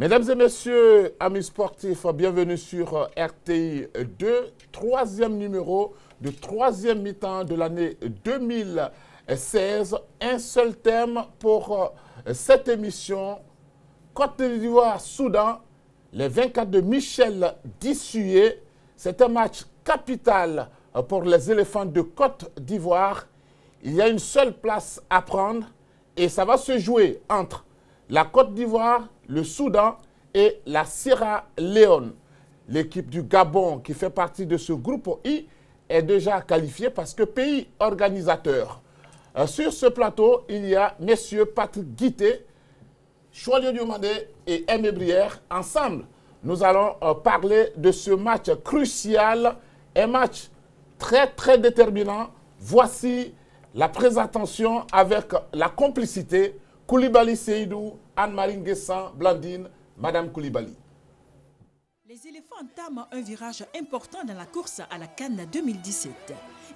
Mesdames et messieurs, amis sportifs, bienvenue sur RTI 2, troisième numéro de troisième mi-temps de l'année 2016. Un seul thème pour cette émission, Côte d'Ivoire-Soudan, les 24 de Michel Dissué. C'est un match capital pour les éléphants de Côte d'Ivoire. Il y a une seule place à prendre et ça va se jouer entre la Côte d'Ivoire, le Soudan et la Sierra Leone. L'équipe du Gabon qui fait partie de ce groupe I est déjà qualifiée parce que pays organisateur. Sur ce plateau, il y a messieurs Patrick Guité, Choilio Diomandé et Aimé Brière. Ensemble, nous allons parler de ce match crucial, un match très déterminant. Voici la présentation avec la complicité Koulibaly Seydou, Anne-Marie Nguessan, Blandine, Madame Koulibaly. Les éléphants entament un virage important dans la course à la CAN 2017.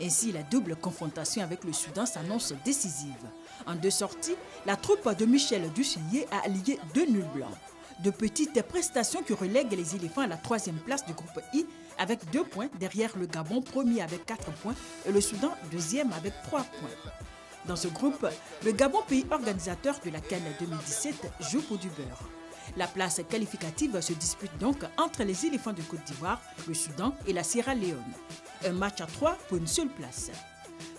Ainsi, la double confrontation avec le Soudan s'annonce décisive. En deux sorties, la troupe de Michel Dissué a allié 2 nuls blancs. De petites prestations qui relèguent les éléphants à la 3e place du groupe I avec 2 points derrière le Gabon, premier avec 4 points, et le Soudan, deuxième avec 3 points. Dans ce groupe, le Gabon, pays organisateur de la CAN 2017, joue pour du beurre. La place qualificative se dispute donc entre les éléphants de Côte d'Ivoire, le Soudan et la Sierra Leone. Un match à 3 pour une seule place.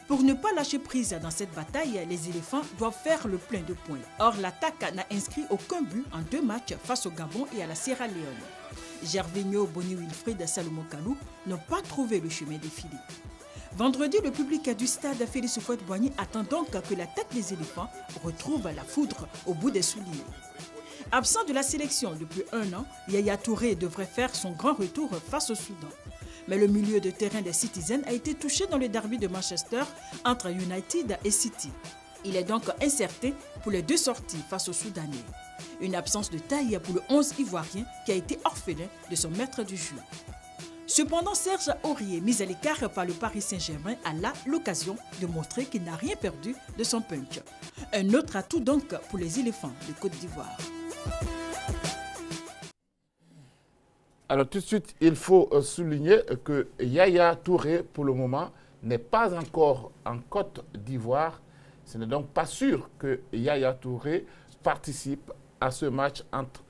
Pour ne pas lâcher prise dans cette bataille, les éléphants doivent faire le plein de points. Or, l'attaque n'a inscrit aucun but en 2 matchs face au Gabon et à la Sierra Leone. Gervinho, Boni Wilfried et Salomon Kalou n'ont pas trouvé le chemin des filets. Vendredi, le public du stade Félix Houphouët-Boigny attend donc que la tête des éléphants retrouve la foudre au bout des souliers. Absent de la sélection depuis 1 an, Yaya Touré devrait faire son grand retour face au Soudan. Mais le milieu de terrain des Citizens a été touché dans le derby de Manchester entre United et City. Il est donc incertain pour les 2 sorties face aux Soudanais. Une absence de taille pour le 11 ivoirien qui a été orphelin de son maître du jeu. Cependant, Serge Aurier, mis à l'écart par le Paris Saint-Germain, a là l'occasion de montrer qu'il n'a rien perdu de son punch. Un autre atout donc pour les éléphants de Côte d'Ivoire. Alors tout de suite, il faut souligner que Yaya Touré, pour le moment, n'est pas encore en Côte d'Ivoire. Ce n'est donc pas sûr que Yaya Touré participe à ce match entre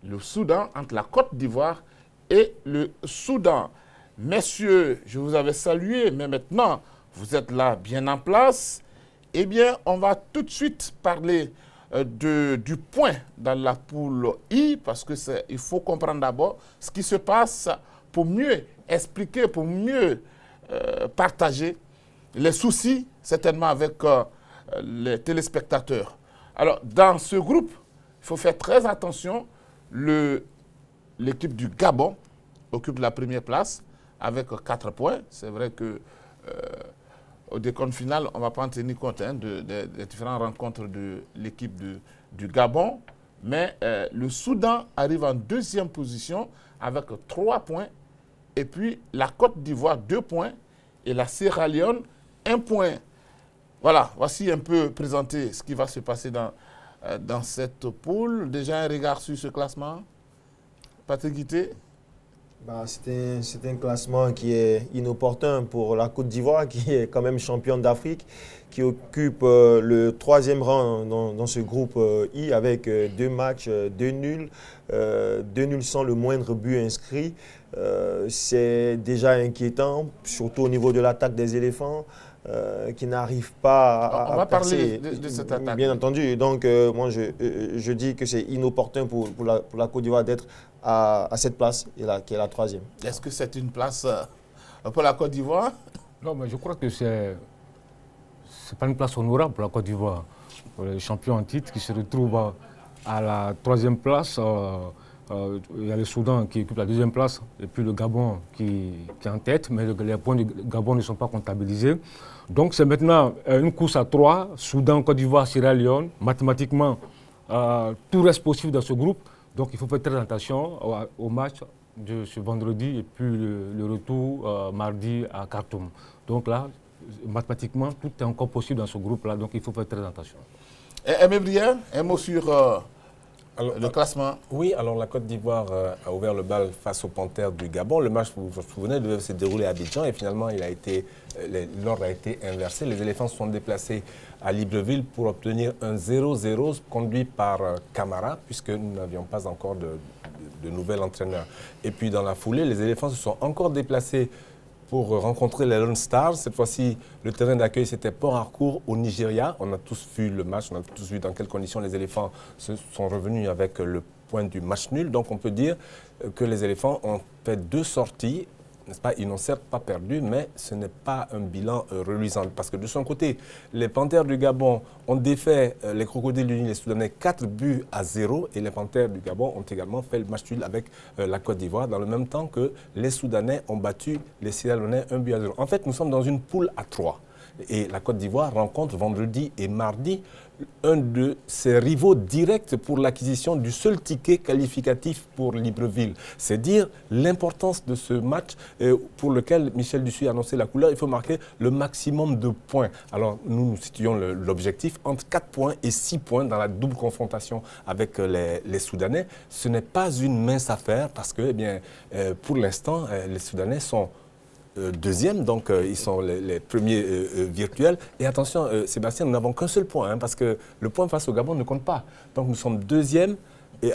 le Soudan, entre la Côte d'Ivoire et le Soudan. Messieurs, je vous avais salué, mais maintenant, vous êtes là bien en place. Eh bien, on va tout de suite parler du point dans la poule I, parce que il faut comprendre d'abord ce qui se passe pour mieux expliquer, pour mieux partager les soucis, certainement avec les téléspectateurs. Alors, dans ce groupe, il faut faire très attention. L'équipe du Gabon occupe la première place avec 4 points. C'est vrai que au décompte final, on ne va pas en tenir compte des différentes rencontres de l'équipe du Gabon. Mais le Soudan arrive en 2e position avec 3 points. Et puis la Côte d'Ivoire, 2 points. Et la Sierra Leone, 1 point. Voilà, voici un peu présenté ce qui va se passer dans cette poule. Déjà un regard sur ce classement. Patrick Guité. C'est un classement qui est inopportun pour la Côte d'Ivoire, qui est quand même championne d'Afrique, qui occupe le 3e rang dans ce groupe I avec 2 matchs, 2 nuls, 2 nuls sans le moindre but inscrit. C'est déjà inquiétant, surtout au niveau de l'attaque des éléphants. Qui n'arrive pas à on va percer, parler de cette attaque. Bien entendu. Donc, moi, je dis que c'est inopportun pour la Côte d'Ivoire d'être à cette place, qui est la 3e. Est-ce que c'est une place pour la Côte d'Ivoire? Non, mais je crois que c'est pas une place honorable pour la Côte d'Ivoire. Les champions en titre qui se retrouvent à la 3e place. Il y a le Soudan qui occupe la 2e place et puis le Gabon qui est en tête, mais les points du Gabon ne sont pas comptabilisés. Donc c'est maintenant une course à 3, Soudan, Côte d'Ivoire, Sierra Leone. Mathématiquement, tout reste possible dans ce groupe. Donc il faut faire très attention au match de ce vendredi et puis le retour mardi à Khartoum. Donc là, mathématiquement, tout est encore possible dans ce groupe-là, donc il faut faire très attention. Aimé Brière, un mot sur Alors, le classement. Oui, alors la Côte d'Ivoire a ouvert le bal face aux Panthères du Gabon. Le match, vous vous souvenez, devait se dérouler à Abidjan et finalement l'ordre a été inversé. Les éléphants se sont déplacés à Libreville pour obtenir un 0-0 conduit par Camara, puisque nous n'avions pas encore de nouvel entraîneur. Et puis dans la foulée, les éléphants se sont encore déplacés pour rencontrer les Lone Stars. Cette fois-ci, le terrain d'accueil, c'était Port Harcourt au Nigeria. On a tous vu le match, on a tous vu dans quelles conditions les éléphants se sont revenus avec le point du match nul. Donc on peut dire que les éléphants ont fait 2 sorties. N'est-ce pas? Ils n'ont certes pas perdu, mais ce n'est pas un bilan reluisant. Parce que de son côté, les Panthères du Gabon ont défait les Crocodiles du Nil, les Soudanais, 4-0. Et les Panthères du Gabon ont également fait le match nul avec la Côte d'Ivoire, dans le même temps que les Soudanais ont battu les Sierra-Léonais 1-0. En fait, nous sommes dans une poule à 3. Et la Côte d'Ivoire rencontre vendredi et mardi un de ses rivaux directs pour l'acquisition du seul ticket qualificatif pour Libreville. C'est dire l'importance de ce match pour lequel Michel Dussuyer a annoncé la couleur. Il faut marquer le maximum de points. Alors nous situons l'objectif entre 4 points et 6 points dans la double confrontation avec les Soudanais. Ce n'est pas une mince affaire parce que, eh bien, pour l'instant, les Soudanais sont deuxième, donc ils sont les premiers virtuels. Et attention, Sébastien, nous n'avons qu'un seul point, hein, parce que le point face au Gabon ne compte pas. Donc nous sommes deuxième et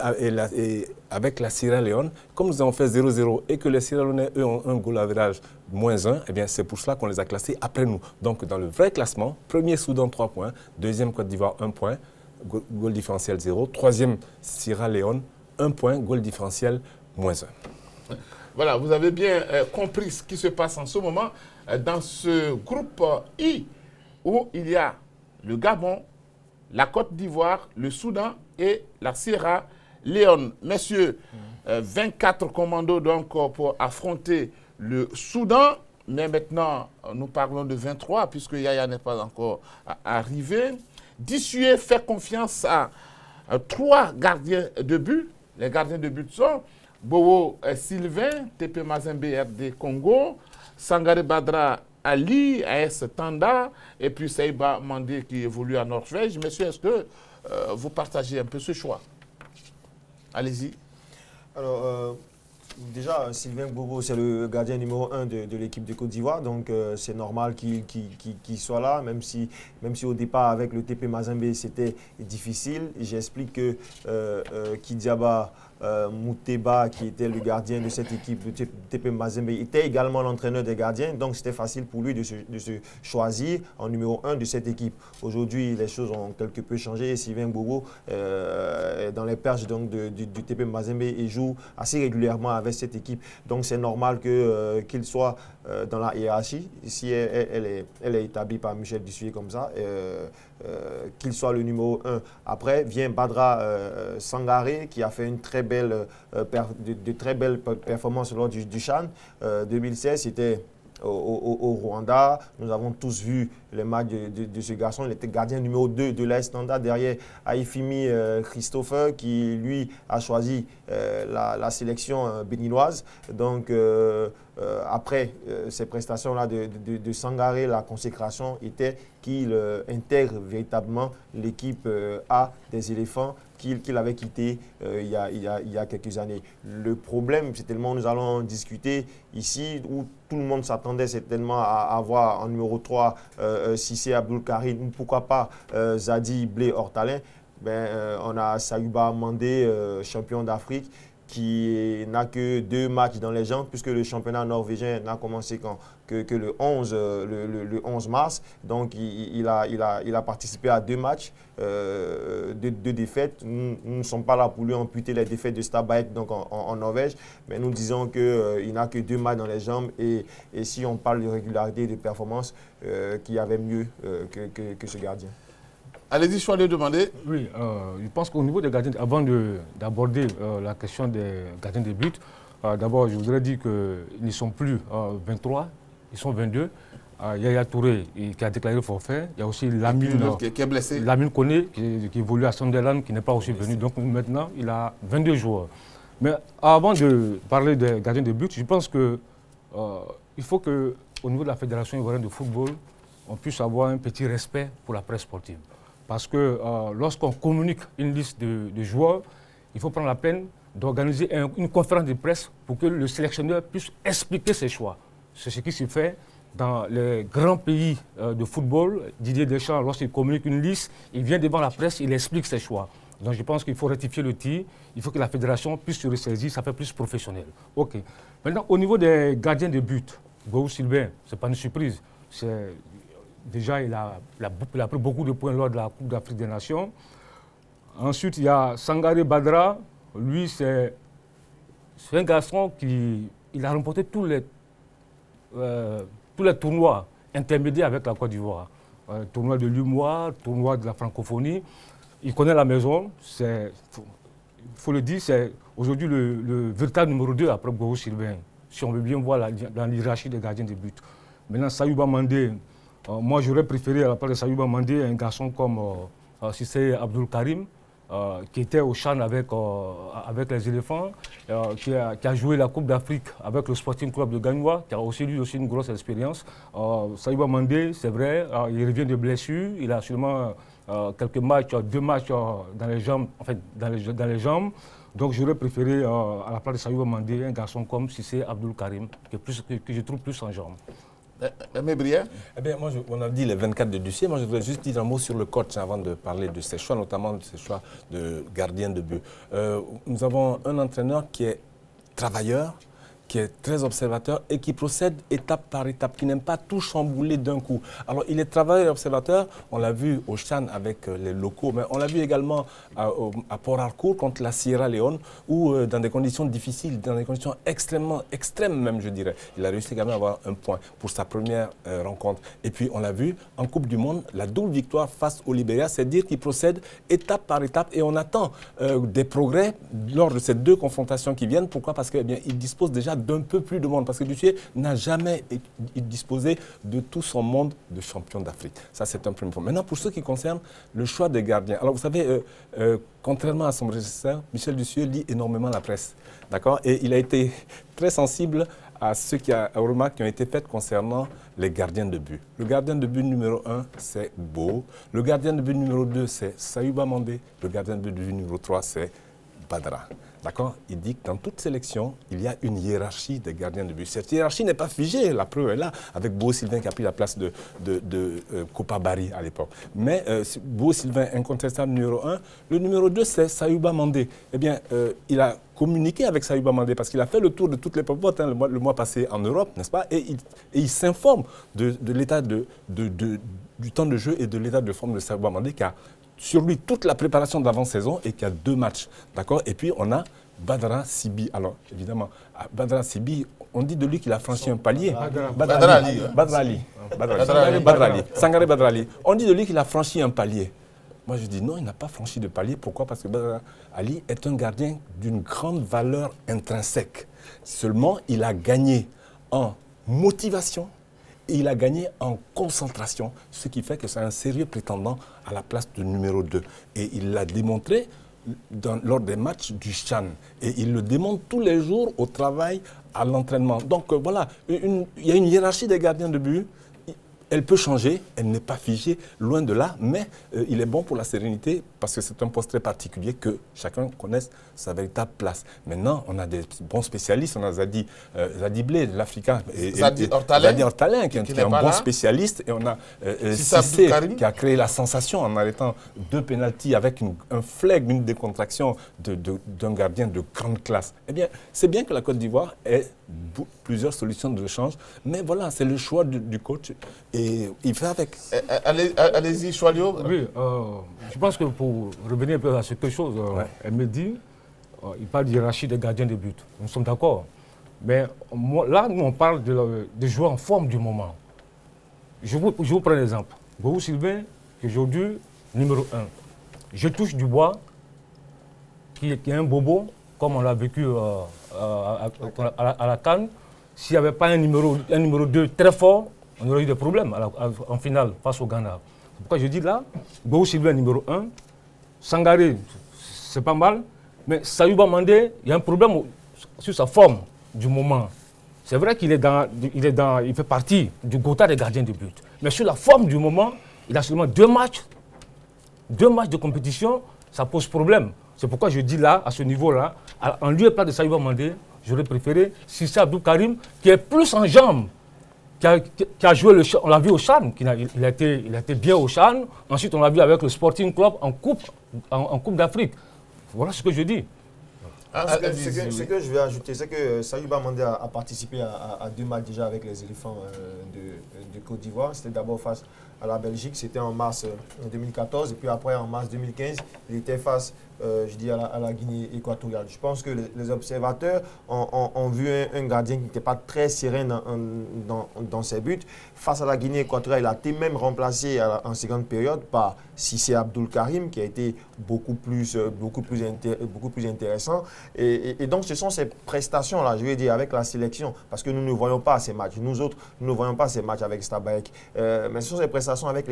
avec la Sierra Leone. Comme nous avons fait 0-0 et que les Sierra Leonais, eux, ont un goal average -1, eh bien c'est pour cela qu'on les a classés après nous. Donc dans le vrai classement, premier Soudan 3 points, deuxième Côte d'Ivoire 1 point, goal différentiel 0, troisième Sierra Leone 1 point, goal différentiel -1. Voilà, vous avez bien compris ce qui se passe en ce moment dans ce groupe I, où il y a le Gabon, la Côte d'Ivoire, le Soudan et la Sierra Leone. Messieurs, 24 commandos donc pour affronter le Soudan, mais maintenant nous parlons de 23 puisque Yaya n'est pas encore arrivé. Dussuyer fait confiance à 3 gardiens de but. Les gardiens de but sont Bowo Sylvain, TP Mazembe RD Congo, Sangare Badra Ali, AS Tanda, et puis Saïba Mandé qui évolue en Norvège. Messieurs, est-ce que vous partagez un peu ce choix? Allez-y. Alors, déjà, Sylvain Bobo, c'est le gardien numéro 1 de l'équipe de Côte d'Ivoire, donc c'est normal qu'il soit là, même si au départ, avec le TP Mazembe, c'était difficile. J'explique que Kidiaba Mouteba, qui était le gardien de cette équipe de TP Mazembe, était également l'entraîneur des gardiens, donc c'était facile pour lui de se choisir en numéro 1 de cette équipe. Aujourd'hui, les choses ont quelque peu changé. Sylvain Bobo est dans les perches donc, du TP Mazembe et joue assez régulièrement avec cette équipe. Donc c'est normal qu'il soit dans la hiérarchie. Ici, elle est établie par Michel Dussuyer comme ça. Qu'il soit le numéro 1. Après vient Badra Sangare qui a fait une très belle, de très belles performances lors du CHAN 2016. C'était au Rwanda. Nous avons tous vu les matchs de ce garçon. Il était gardien numéro 2 de l'AS Standard derrière Aifimi Christopher qui, lui, a choisi la sélection béninoise. Donc, après ces prestations-là de Sangare, la consécration était qu'il intègre véritablement l'équipe A des éléphants qu'il avait quitté il y a quelques années. Le problème, c'est tellement nous allons discuter ici où tout le monde s'attendait certainement à avoir en numéro 3 Cissé Abdul Karim, pourquoi pas Zadi Blé Hortalin. On a Sayuba Mandé, champion d'Afrique, qui n'a que 2 matchs dans les jambes, puisque le championnat norvégien n'a commencé que le 11 mars. Donc, il a participé à 2 matchs, 2 défaites. Nous ne sommes pas là pour lui amputer les défaites de Stabæk donc en Norvège, mais nous disons qu'il n'a que 2 matchs dans les jambes. Et si on parle de régularité et de performance, qu'il y avait mieux que ce gardien. Allez-y, choix de demander. Oui, je pense qu'au niveau des gardiens, avant d'aborder la question des gardiens de but, d'abord, je voudrais dire qu'ils ne sont plus 23, ils sont 22. Yaya Touré qui a déclaré forfait. Il y a aussi Lamine qui est blessé. Lamine Koné qui évolue à Sunderland, qui n'est pas aussi venu. Donc maintenant, il a 22 joueurs. Mais avant de parler des gardiens de but, je pense qu'il faut qu'au niveau de la Fédération ivoirienne de football, on puisse avoir un petit respect pour la presse sportive. Parce que lorsqu'on communique une liste de joueurs, il faut prendre la peine d'organiser une conférence de presse pour que le sélectionneur puisse expliquer ses choix. C'est ce qui se fait dans les grands pays de football. Didier Deschamps, lorsqu'il communique une liste, il vient devant la presse, il explique ses choix. Donc je pense qu'il faut rectifier le tir, il faut que la fédération puisse se ressaisir, ça fait plus professionnel. Ok. Maintenant, au niveau des gardiens de but, Gowou Sylvain, ce n'est pas une surprise. Déjà, il a pris beaucoup de points lors de la Coupe d'Afrique des Nations. Ensuite, il y a Sangaré Badra. Lui, c'est un garçon qui a remporté tous les tournois intermédiaires avec la Côte d'Ivoire. Tournoi de l'UMOA, tournoi de la francophonie. Il connaît la maison. Il faut le dire, c'est aujourd'hui le véritable numéro 2 après Gowou Sylvain, si on veut bien voir dans l'hierarchie des gardiens de but. Maintenant, Sayouba Mandé, moi j'aurais préféré à la place de Sayouba Mandé un garçon comme Cissé Abdoul Karim, qui était au CHAN avec les éléphants, qui a joué la Coupe d'Afrique avec le Sporting Club de Gagnoa, qui a aussi lui aussi une grosse expérience. Sayouba Mandé, c'est vrai, il revient de blessure, il a seulement quelques matchs, 2 matchs dans les jambes, en fait, dans les jambes. Donc j'aurais préféré à la place de Sayouba Mandé un garçon comme Cissé Abdoul Karim, que je trouve plus en jambes. Mais Brière? Eh bien, moi, on a dit les 24 de Dussier. Moi, je voudrais juste dire un mot sur le coach avant de parler de ses choix, notamment de ses choix de gardien de but. Nous avons un entraîneur qui est travailleur, qui est très observateur et qui procède étape par étape, qui n'aime pas tout chambouler d'un coup. Alors, il est travailleur et observateur, on l'a vu au CHAN avec les locaux, mais on l'a vu également à Port Harcourt contre la Sierra Leone, où dans des conditions difficiles, dans des conditions extrêmes même, je dirais. Il a réussi également à avoir un point pour sa première rencontre. Et puis, on l'a vu en Coupe du Monde, la double victoire face au Libéria, c'est dire qu'il procède étape par étape et on attend des progrès lors de ces 2 confrontations qui viennent. Pourquoi? Parce qu'il dispose déjà d'un peu plus de monde, parce que Dussier n'a jamais disposé de tout son monde de champion d'Afrique. Ça, c'est un premier point. Maintenant, pour ce qui concerne le choix des gardiens. Alors, vous savez, contrairement à son prédécesseur, Michel Dussier lit énormément la presse. D'accord? Et il a été très sensible à aux remarques qui ont été faites concernant les gardiens de but. Le gardien de but numéro 1, c'est Beau. Le gardien de but numéro 2, c'est Sayouba Mandé. Le gardien de but numéro 3, c'est Badra. D'accord? Il dit que dans toute sélection, il y a une hiérarchie des gardiens de but. Cette hiérarchie n'est pas figée, la preuve est là, avec Beau Sylvain qui a pris la place de Kopa Barry à l'époque. Mais Beau Sylvain, incontestable numéro 1. Le numéro 2, c'est Sayouba Mandé. Eh bien, il a communiqué avec Sayouba Mandé parce qu'il a fait le tour de toutes les popotes le mois passé en Europe, n'est-ce pas? Et il s'informe de l'état du temps de jeu et de l'état de forme de Sayouba Mandé qui a sur lui toute la préparation de l'avant-saison et qui a 2 matchs. D'accord? Et puis on a Badra Sibi. Alors évidemment, Badra Sibi, on dit de lui qu'il a franchi un palier. Badra Ali. Sangaré Badra Ali. On dit de lui qu'il a franchi un palier. Moi je dis non, il n'a pas franchi de palier. Pourquoi? Parce que Badra Ali est un gardien d'une grande valeur intrinsèque. Seulement, il a gagné en motivation. Et il a gagné en concentration, ce qui fait que c'est un sérieux prétendant à la place de numéro 2. Et il l'a démontré lors des matchs du CHAN. Et il le démontre tous les jours au travail, à l'entraînement. Donc voilà, il y a une hiérarchie des gardiens de but. Elle peut changer, elle n'est pas figée, loin de là, mais il est bon pour la sérénité parce que c'est un poste très particulier que chacun connaisse sa véritable place. Maintenant, on a des bons spécialistes, on a Zadi Blé, l'Africain, et Zadi Ortalin, qui est un bon spécialiste, et on a Cissé, qui a créé la sensation en arrêtant 2 pénaltys avec un flegme, une décontraction d'un gardien de grande classe. Eh bien, c'est bien que la Côte d'Ivoire ait plusieurs solutions de rechange, mais voilà, c'est le choix du coach. Et il fait avec. Allez-y, Choualio. Oui, je pense que pour revenir un peu à quelque chose, elle me dit, il parle de hiérarchie des gardiens de but. Nous sommes d'accord. Mais là, nous, on parle de joueurs en forme du moment. Je vous prends l'exemple. Gowou Sylvain, aujourd'hui, numéro 1. Je touche du bois, qui est un bobo, comme on l'a vécu à la CAN. S'il n'y avait pas un numéro 2 très fort, on aurait eu des problèmes en finale face au Ghana. C'est pourquoi je dis là, Gowou Sylvain numéro 1, Sangaré, c'est pas mal, mais Sayouba Mandé, il y a un problème sur sa forme du moment. C'est vrai qu'il il fait partie du quota des gardiens de but. Mais sur la forme du moment, il a seulement 2 matchs de compétition, ça pose problème. C'est pourquoi je dis là, à ce niveau-là, en lieu et place de Sayouba Mandé, j'aurais préféré Cissé Abdou Karim, qui est plus en jambes, qui a joué, on l'a vu au CHAN, il a été bien au CHAN. Ensuite, on l'a vu avec le Sporting Club en Coupe d'Afrique. Voilà ce que je dis. Ce que je vais ajouter, c'est que Sayouba Mandé a participé à 2 matchs déjà avec les éléphants de Côte d'Ivoire. C'était d'abord face à la Belgique, c'était en mars 2014, et puis après en mars 2015, il était face à la Guinée équatoriale. Je pense que les observateurs ont vu un gardien qui n'était pas très serein dans ses buts. Face à la Guinée équatoriale, il a été même remplacé en seconde période par Cissé Abdou Karim, qui a été beaucoup plus intéressant. Et donc, ce sont ces prestations-là, je vais dire, avec la sélection, parce que nous ne voyons pas ces matchs. Nous autres, nous ne voyons pas ces matchs avec Stabaek. Mais ce sont ces prestations avec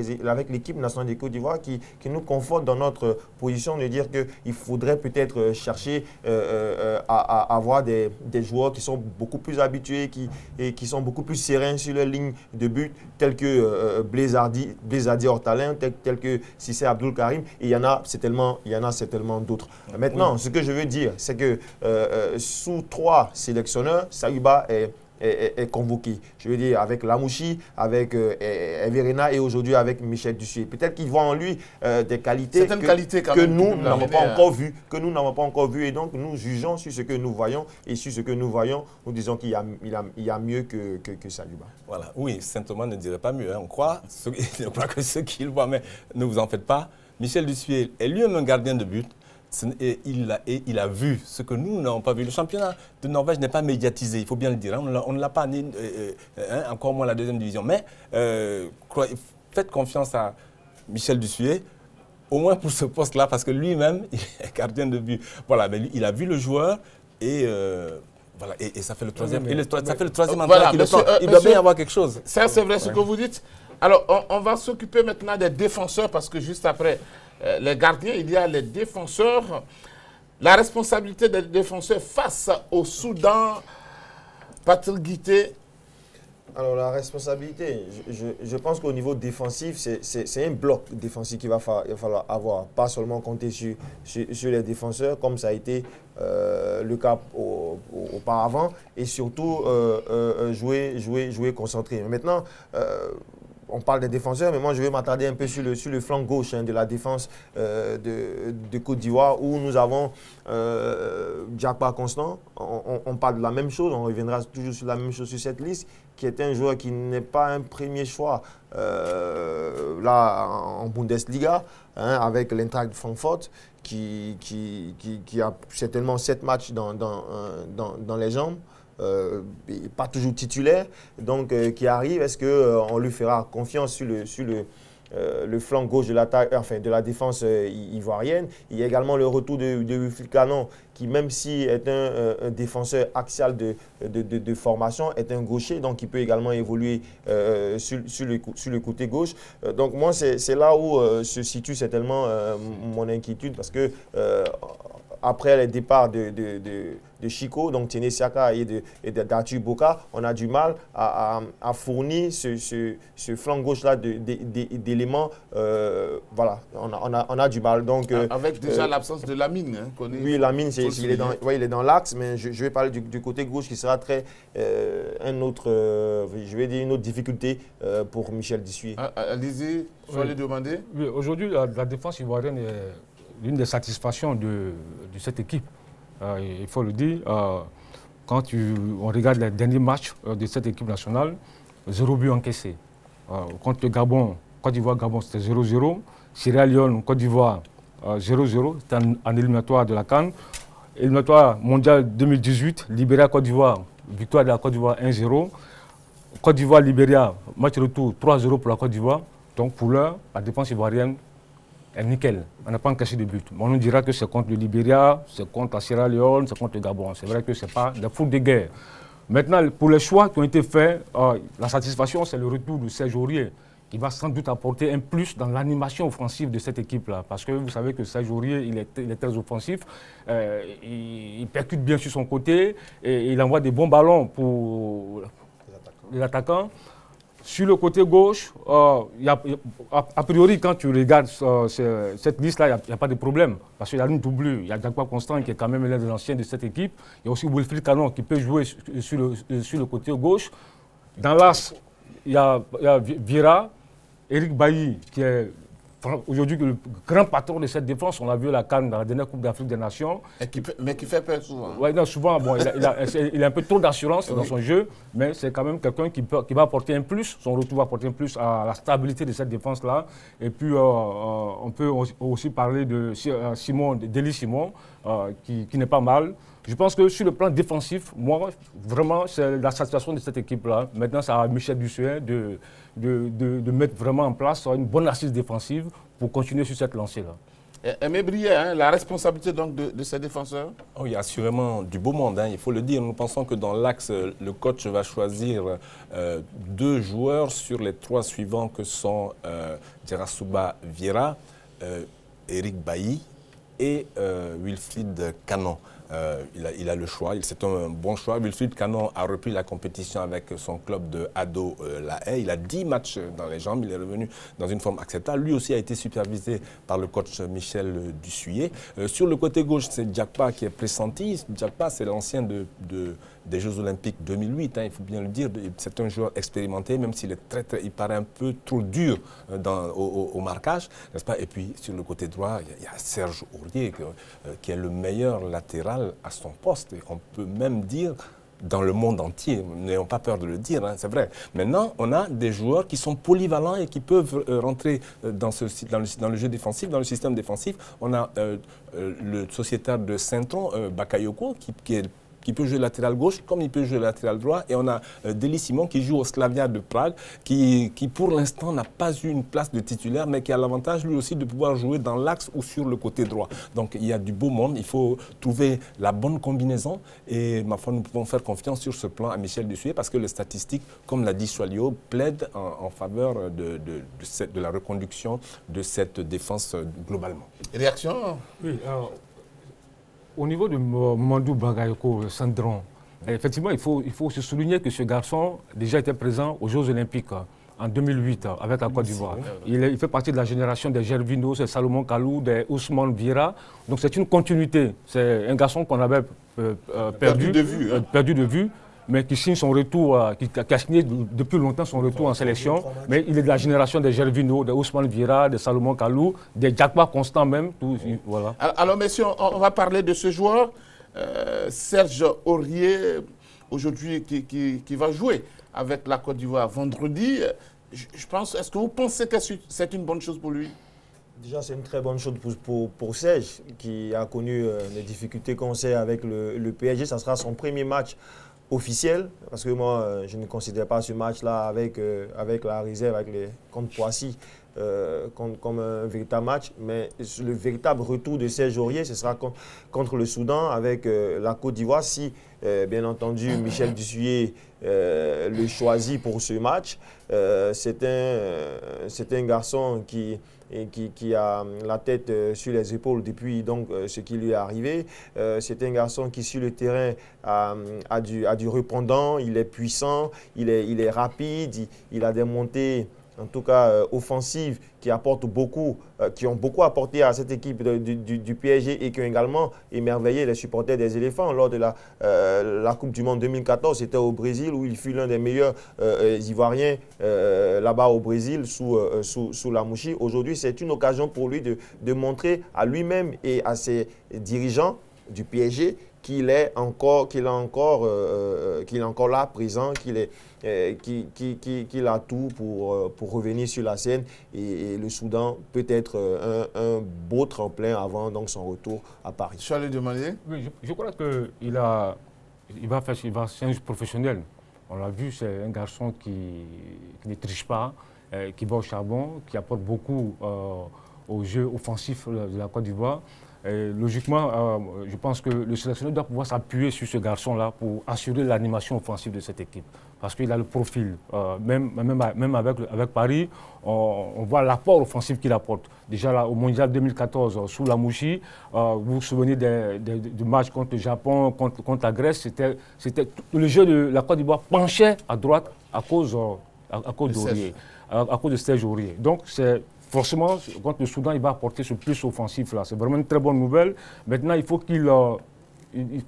l'équipe nationale de Côte d'Ivoire qui nous confortent dans notre position de dire qu'il faudrait peut-être chercher à avoir des joueurs qui sont beaucoup plus habitués, qui sont beaucoup plus sereins sur leur ligne de but, tels que Blaise Hardy Hortalin, tels que Cissé Abdou Karim. Et il y en a certainement d'autres. Maintenant, ce que je veux dire, c'est que sous 3 sélectionneurs, Sayouba est convoqué. Je veux dire, avec Lamouchi, avec Everena et aujourd'hui avec Michel Dussuet. Peut-être qu'ils voient en lui des qualités que nous n'avons pas encore vues. Et donc, nous jugeons sur ce que nous voyons. Et sur ce que nous voyons, nous disons qu'il y a mieux que Sayouba. Voilà. Oui, Saint-Thomas ne dirait pas mieux. Hein. On croit que ceux qui le voient, mais ne vous en faites pas. Michel Dussuet est lui-même un gardien de but. Et il a vu ce que nous n'avons pas vu. Le championnat de Norvège n'est pas médiatisé, il faut bien le dire. Hein. On ne l'a pas, encore moins la 2e division. Mais faites confiance à Michel Dussuet, au moins pour ce poste-là, parce que lui-même, il est gardien de but. Voilà, mais lui, il a vu le joueur et... voilà, et ça fait le 3e. Ça fait le 3e entraîneur qu'il le prend. Il doit bien y avoir quelque chose. Ça, c'est vrai ce que vous dites. Alors, on va s'occuper maintenant des défenseurs, parce que juste après les gardiens, il y a les défenseurs. La responsabilité des défenseurs face au Soudan, Patrick Guité. Alors, la responsabilité, je pense qu'au niveau défensif, c'est un bloc défensif qu'il va falloir avoir. Pas seulement compter sur les défenseurs, comme ça a été le cas auparavant, et surtout jouer concentré. Maintenant, on parle des défenseurs, mais moi je vais m'attarder un peu sur le flanc gauche de la défense de Côte d'Ivoire, où nous avons Diakpa Constant. On parle de la même chose, on reviendra toujours sur la même chose sur cette liste, qui est un joueur qui n'est pas un premier choix là en Bundesliga, hein, avec l'Eintracht Francfort, qui a certainement 7 matchs dans les jambes. Pas toujours titulaire, donc qui arrive, est-ce qu'on lui fera confiance sur le flanc gauche de la défense ivoirienne? Il y a également le retour de Wilfried Canon, qui même si est un défenseur axial de formation, est un gaucher, donc il peut également évoluer sur le côté gauche. Donc moi, c'est là où se situe certainement mon inquiétude, parce que après les départs de Chico, donc Tiene Siaka et d'Arthur Boka, on a du mal à fournir ce flanc gauche-là d'éléments. Voilà, on a du mal. Donc, avec déjà l'absence de Lamine. Hein, oui, Lamine, il est dans l'axe, mais je vais parler du côté gauche qui sera une autre difficulté pour Michel Dussuet. Allez-y, soyez demandé. Oui, aujourd'hui, la défense ivoirienne est l'une des satisfactions de cette équipe. Il faut le dire, quand on regarde les derniers matchs de cette équipe nationale, 0 but encaissé. Contre le Gabon, Côte d'Ivoire-Gabon, c'était 0-0. Sierra Leone, Côte d'Ivoire, 0-0. C'était en éliminatoire de la CAN. Éliminatoire mondial 2018, Libéria-Côte d'Ivoire, victoire de la Côte d'Ivoire 1-0. Côte d'Ivoire-Libéria, match retour 3-0 pour la Côte d'Ivoire. Donc pour l'heure, la défense ivoirienne est nickel. On n'a pas encaissé de but. On nous dira que c'est contre le Libéria, c'est contre la Sierra Leone, c'est contre le Gabon. C'est vrai que ce n'est pas des foot de guerre. Maintenant, pour les choix qui ont été faits, la satisfaction, c'est le retour de Serge Aurier, qui va sans doute apporter un plus dans l'animation offensive de cette équipe-là. Parce que vous savez que Serge Aurier, il est très offensif, il percute bien sur son côté, et il envoie des bons ballons pour les attaquants. Sur le côté gauche, a priori, quand tu regardes cette liste-là, il n'y a pas de problème. Parce qu'il y a une doublure. Il y a Jacques Constant qui est quand même l'un des anciens de cette équipe. Il y a aussi Wilfried Canon qui peut jouer sur le côté gauche. Dans l'axe, il y a Vieira, Eric Bailly qui est aujourd'hui le grand patron de cette défense. On l'a vu à la CAN dans la dernière Coupe d'Afrique des Nations. Mais qui fait peur souvent. Oui, souvent, bon, il a un peu trop d'assurance dans son jeu, mais c'est quand même quelqu'un qui va apporter un plus. Son retour va apporter un plus à la stabilité de cette défense-là. Et puis, on peut aussi parler de Deli Simon, qui n'est pas mal. Je pense que sur le plan défensif, moi, vraiment, c'est la satisfaction de cette équipe-là. Maintenant, c'est à Michel Dussuet de mettre vraiment en place une bonne assise défensive pour continuer sur cette lancée-là. Aimé Briet, hein, la responsabilité donc de ces défenseurs? Oh, il y a assurément du beau monde, hein, il faut le dire. Nous pensons que dans l'axe, le coach va choisir 2 joueurs sur les 3 suivants que sont Djerasouba Vieira, Eric Bailly et Wilfried Canon. Il a le choix, c'est un bon choix. Wilfried Canon a repris la compétition avec son club de Ado La Haye. Il a 10 matchs dans les jambes, il est revenu dans une forme acceptable. Lui aussi a été supervisé par le coach Michel Dussuet. Sur le côté gauche, c'est Djakpa qui est pressenti. Djakpa, c'est l'ancien des Jeux Olympiques 2008, hein, il faut bien le dire. C'est un joueur expérimenté, même s'il est il paraît un peu trop dur au marquage, n'est-ce pas? Et puis sur le côté droit, il y a Serge Aurier qui est le meilleur latéral à son poste. Et on peut même dire dans le monde entier, n'ayons pas peur de le dire, hein, c'est vrai. Maintenant, on a des joueurs qui sont polyvalents et qui peuvent rentrer dans le jeu défensif, dans le système défensif. On a le sociétaire de Saint-Tron, Bakayoko, qui peut jouer latéral gauche comme il peut jouer latéral droit. Et on a Deli Simon qui joue au Slavia de Prague, qui pour l'instant n'a pas eu une place de titulaire, mais qui a l'avantage lui aussi de pouvoir jouer dans l'axe ou sur le côté droit. Donc il y a du beau monde, il faut trouver la bonne combinaison. Et ma foi, nous pouvons faire confiance sur ce plan à Michel Dussuet parce que les statistiques, comme l'a dit Soilio, plaident en faveur de la reconduction de cette défense globalement. Réaction? Oui, au niveau de Mandou Bagayoko Sandron, effectivement, il faut se souligner que ce garçon déjà était présent aux Jeux Olympiques en 2008 avec la Côte d'Ivoire. Il fait partie de la génération des Gervinho, c'est Salomon Kalou, des Ousmane Vieira. Donc c'est une continuité. C'est un garçon qu'on avait perdu de vue. Mais qui signe son retour, qui a signé depuis longtemps son retour en sélection. Mais il est de la génération des Gervinho, des Ousmane Vieira, des Salomon Kalou, des Djakpa Constant même. Tout, voilà. Alors messieurs, on va parler de ce joueur, Serge Aurier, aujourd'hui qui va jouer avec la Côte d'Ivoire vendredi. Je pense, est-ce que vous pensez que c'est une bonne chose pour lui? Déjà, c'est une très bonne chose pour Serge, qui a connu les difficultés qu'on sait avec le PSG. Ça sera son premier match officiel, parce que moi, je ne considère pas ce match-là avec la réserve, contre Poissy, comme un véritable match. Mais le véritable retour de Serge Aurier, ce sera contre le Soudan avec la Côte d'Ivoire. Si, bien entendu, Michel Dussuet le choisit pour ce match, c'est un garçon qui a la tête sur les épaules depuis donc, ce qui lui est arrivé. C'est un garçon qui, sur le terrain, a du répondant, il est puissant, il est rapide, il a des montées, en tout cas offensives, qui ont beaucoup apporté à cette équipe du PSG et qui ont également émerveillé les supporters des éléphants. Lors de la Coupe du Monde 2014, c'était au Brésil où il fut l'un des meilleurs Ivoiriens là-bas au Brésil sous la Mouchi. Aujourd'hui, c'est une occasion pour lui de montrer à lui-même et à ses dirigeants du PSG qu'il est encore là, présent, qu'il a tout pour revenir sur la scène. Et le Soudan peut être un beau tremplin avant donc, son retour à Paris. Je vais lui demander. Oui, je crois qu'il va c'est un professionnel. On l'a vu, c'est un garçon qui ne triche pas, qui va au charbon, qui apporte beaucoup au jeu offensif de la Côte d'Ivoire. Logiquement, je pense que le sélectionneur doit pouvoir s'appuyer sur ce garçon-là pour assurer l'animation offensive de cette équipe. Parce qu'il a le profil. Même avec Paris, on voit l'apport offensif qu'il apporte. Déjà là, au Mondial 2014, sous la Mouchi, vous vous souvenez du match contre le Japon, contre la Grèce, le jeu de la Côte d'Ivoire penchait à droite à cause à cause d'Aurier, à cause de Serge Aurier. Donc, forcément, contre le Soudan, il va apporter ce plus offensif là. C'est vraiment une très bonne nouvelle. Maintenant, il faut qu'il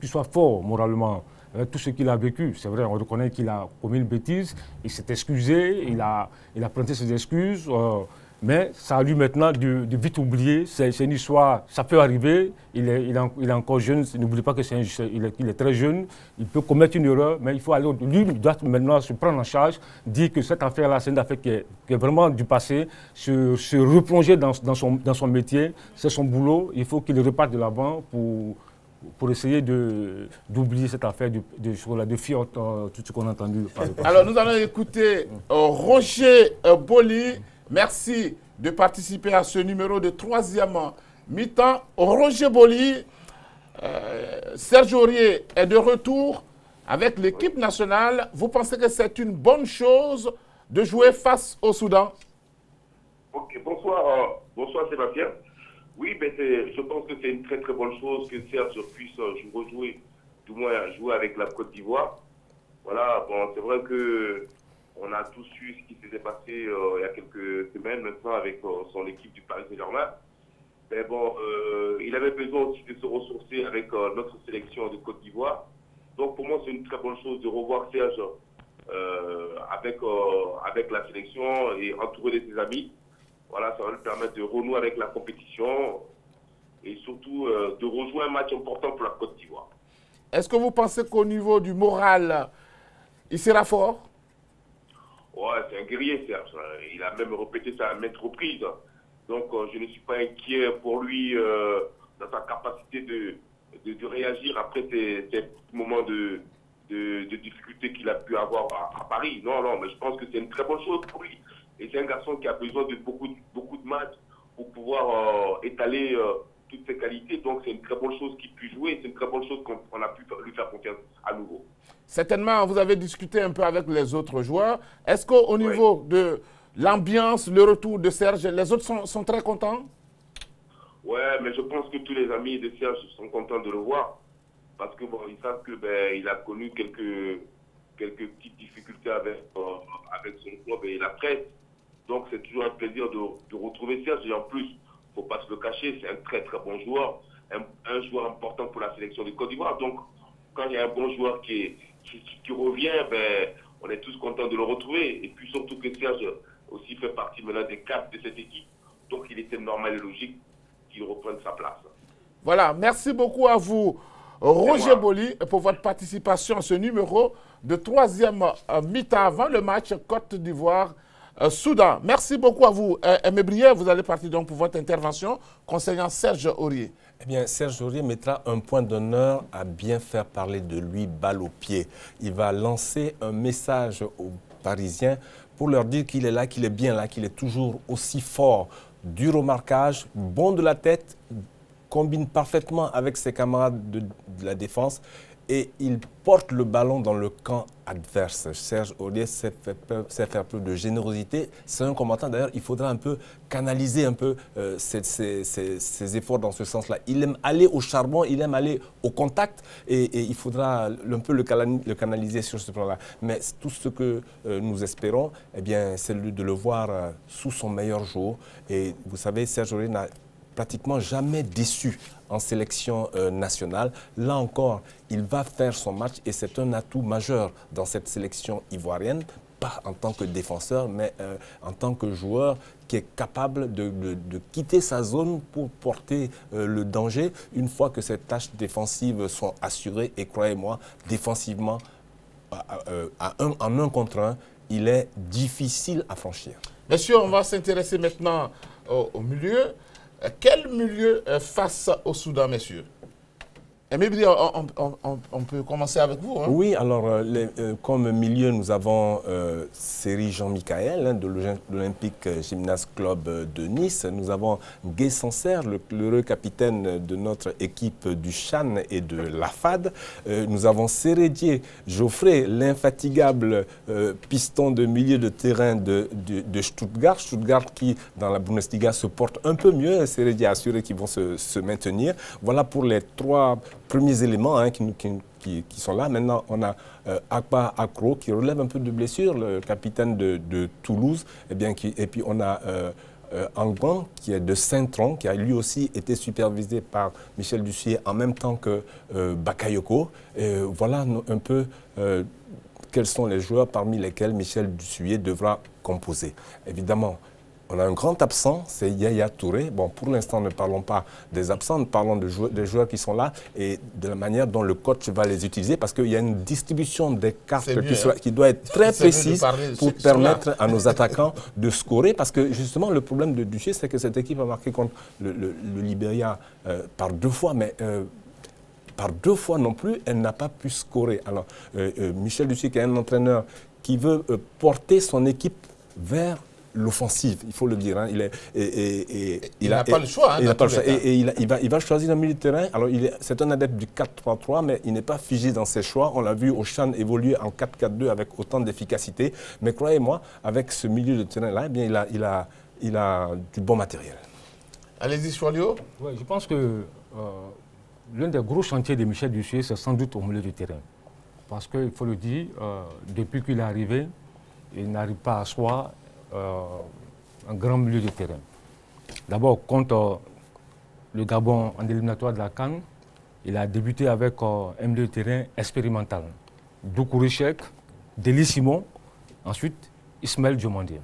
soit fort moralement. Tout ce qu'il a vécu, c'est vrai, on reconnaît qu'il a commis une bêtise, il s'est excusé, il a présenté ses excuses, mais ça a lui maintenant de vite oublier. C'est une histoire, ça peut arriver, il est encore jeune, n'oubliez pas qu'il est très jeune, il peut commettre une erreur, mais il faut aller, lui il doit maintenant se prendre en charge, dire que cette affaire-là, c'est une affaire qui est vraiment du passé, se replonger dans son métier, c'est son boulot, il faut qu'il reparte de l'avant pour essayer d'oublier cette affaire de Fiat, tout ce qu'on a entendu parler. Alors, nous allons écouter Roger Boli. Merci de participer à ce numéro de 3e mi-temps. Roger Boli, Serge Aurier est de retour avec l'équipe nationale. Vous pensez que c'est une bonne chose de jouer face au Soudan? Ok, bonsoir Sébastien. Oui, ben je pense que c'est une très très bonne chose que Serge puisse rejouer, du moins jouer avec la Côte d'Ivoire. Voilà, bon, c'est vrai que on a tous su ce qui s'était passé il y a quelques semaines maintenant avec son équipe du Paris Saint-Germain. Mais bon, il avait besoin aussi de se ressourcer avec notre sélection de Côte d'Ivoire. Donc pour moi, c'est une très bonne chose de revoir Serge avec la sélection et entouré de ses amis. Voilà, ça va lui permettre de renouer avec la compétition et surtout de rejouer un match important pour la Côte d'Ivoire. Est-ce que vous pensez qu'au niveau du moral, il sera fort? Ouais, c'est un guerrier, Serge. Il a même répété ça à maintes reprises. Donc, je ne suis pas inquiet pour lui dans sa capacité de réagir après ces moments de difficulté qu'il a pu avoir à Paris. Non, mais je pense que c'est une très bonne chose pour lui. Et c'est un garçon qui a besoin de beaucoup de matchs pour pouvoir étaler toutes ses qualités. Donc, c'est une très bonne chose qu'il puisse jouer. C'est une très bonne chose qu'on a pu lui faire confiance à nouveau. Certainement, vous avez discuté un peu avec les autres joueurs. Est-ce qu'au niveau de l'ambiance, le retour de Serge, les autres sont très contents? Ouais, mais je pense que tous les amis de Serge sont contents de le voir. Parce que bon, ils savent que il a connu quelques petites difficultés avec son club et la presse. Donc c'est toujours un plaisir de retrouver Serge. Et en plus, il ne faut pas se le cacher, c'est un très très bon joueur. Un joueur important pour la sélection de Côte d'Ivoire. Donc quand il y a un bon joueur qui revient, on est tous contents de le retrouver. Et puis surtout que Serge aussi fait partie maintenant des cadres de cette équipe. Donc il était normal et logique qu'il reprenne sa place. Voilà, merci beaucoup à vous, Roger Boli, pour votre participation à ce numéro de 3e mi-temps avant le match Côte d'Ivoire-Soudan. Merci beaucoup à vous. Aimé Brière, vous allez partir donc pour votre intervention concernant Serge Aurier. Eh bien, Serge Aurier mettra un point d'honneur à bien faire parler de lui, balle au pied. Il va lancer un message aux Parisiens pour leur dire qu'il est là, qu'il est bien là, qu'il est toujours aussi fort, dur au marquage, bon de la tête, combine parfaitement avec ses camarades de la défense et il porte le ballon dans le camp adverse. Serge Aurier sait faire preuve de générosité. C'est un commentaire, d'ailleurs, il faudra un peu canaliser un peu ses efforts dans ce sens-là. Il aime aller au charbon, il aime aller au contact et il faudra un peu le canaliser sur ce plan-là. Mais tout ce que nous espérons, eh bien, c'est de le voir sous son meilleur jour. Et vous savez, Serge Aurier n'a pratiquement jamais déçu en sélection nationale. Là encore, il va faire son match et c'est un atout majeur dans cette sélection ivoirienne, pas en tant que défenseur, mais en tant que joueur qui est capable de quitter sa zone pour porter le danger une fois que ces tâches défensives sont assurées. Et croyez-moi, défensivement, en un contre un, il est difficile à franchir. Messieurs, on va s'intéresser maintenant au milieu. Quel milieu face au Soudan, messieurs? Aimé Brière, on peut commencer avec vous. Hein? Oui, alors comme milieu, nous avons Seri Jean-Michael de l'Olympique Gymnase Club de Nice. Nous avons Guy Sancerre, l'heureux capitaine de notre équipe du Chan et de la FAD. Nous avons Sérédier Geoffrey, l'infatigable piston de milieu de terrain de Stuttgart. Stuttgart qui, dans la Bundesliga, se porte un peu mieux. Sérédier a assuré qu'ils vont se maintenir. Voilà pour les trois premiers éléments hein, qui sont là. Maintenant, on a Akpa Akro qui relève un peu de blessure, le capitaine de Toulouse. Et puis on a Angban qui est de Saint-Tron, qui a lui aussi été supervisé par Michel Dussuyer en même temps que Bakayoko. Voilà un peu quels sont les joueurs parmi lesquels Michel Dussuyer devra composer. Évidemment, on a un grand absent, c'est Yaya Touré. Bon, pour l'instant, ne parlons pas des absents, nous parlons des joueurs qui sont là et de la manière dont le coach va les utiliser parce qu'il y a une distribution des cartes qui doit être très précise pour permettre à nos attaquants de scorer parce que justement, le problème de Dussuyer, c'est que cette équipe a marqué contre le Libéria par 2 fois, mais par 2 fois non plus, elle n'a pas pu scorer. Alors, Michel Dussuyer, qui est un entraîneur qui veut porter son équipe vers l'offensive, il faut le dire. Hein. Il n'a pas le choix. Il va choisir un milieu de terrain. Alors, c'est un adepte du 4-3-3, mais il n'est pas figé dans ses choix. On l'a vu au Chan évoluer en 4-4-2 avec autant d'efficacité. Mais croyez-moi, avec ce milieu de terrain-là, eh bien, il a du bon matériel. Allez-y, Choualio. Ouais, je pense que l'un des gros chantiers de Michel Dussuyer, c'est sans doute au milieu de terrain. Parce qu'il faut le dire, depuis qu'il est arrivé, il n'arrive pas à asseoir un grand milieu de terrain. D'abord, contre le Gabon en éliminatoire de la CAN, il a débuté avec un milieu de terrain expérimental. Doucouré Cheick, Deli Simon, ensuite Ismaël Diomandé.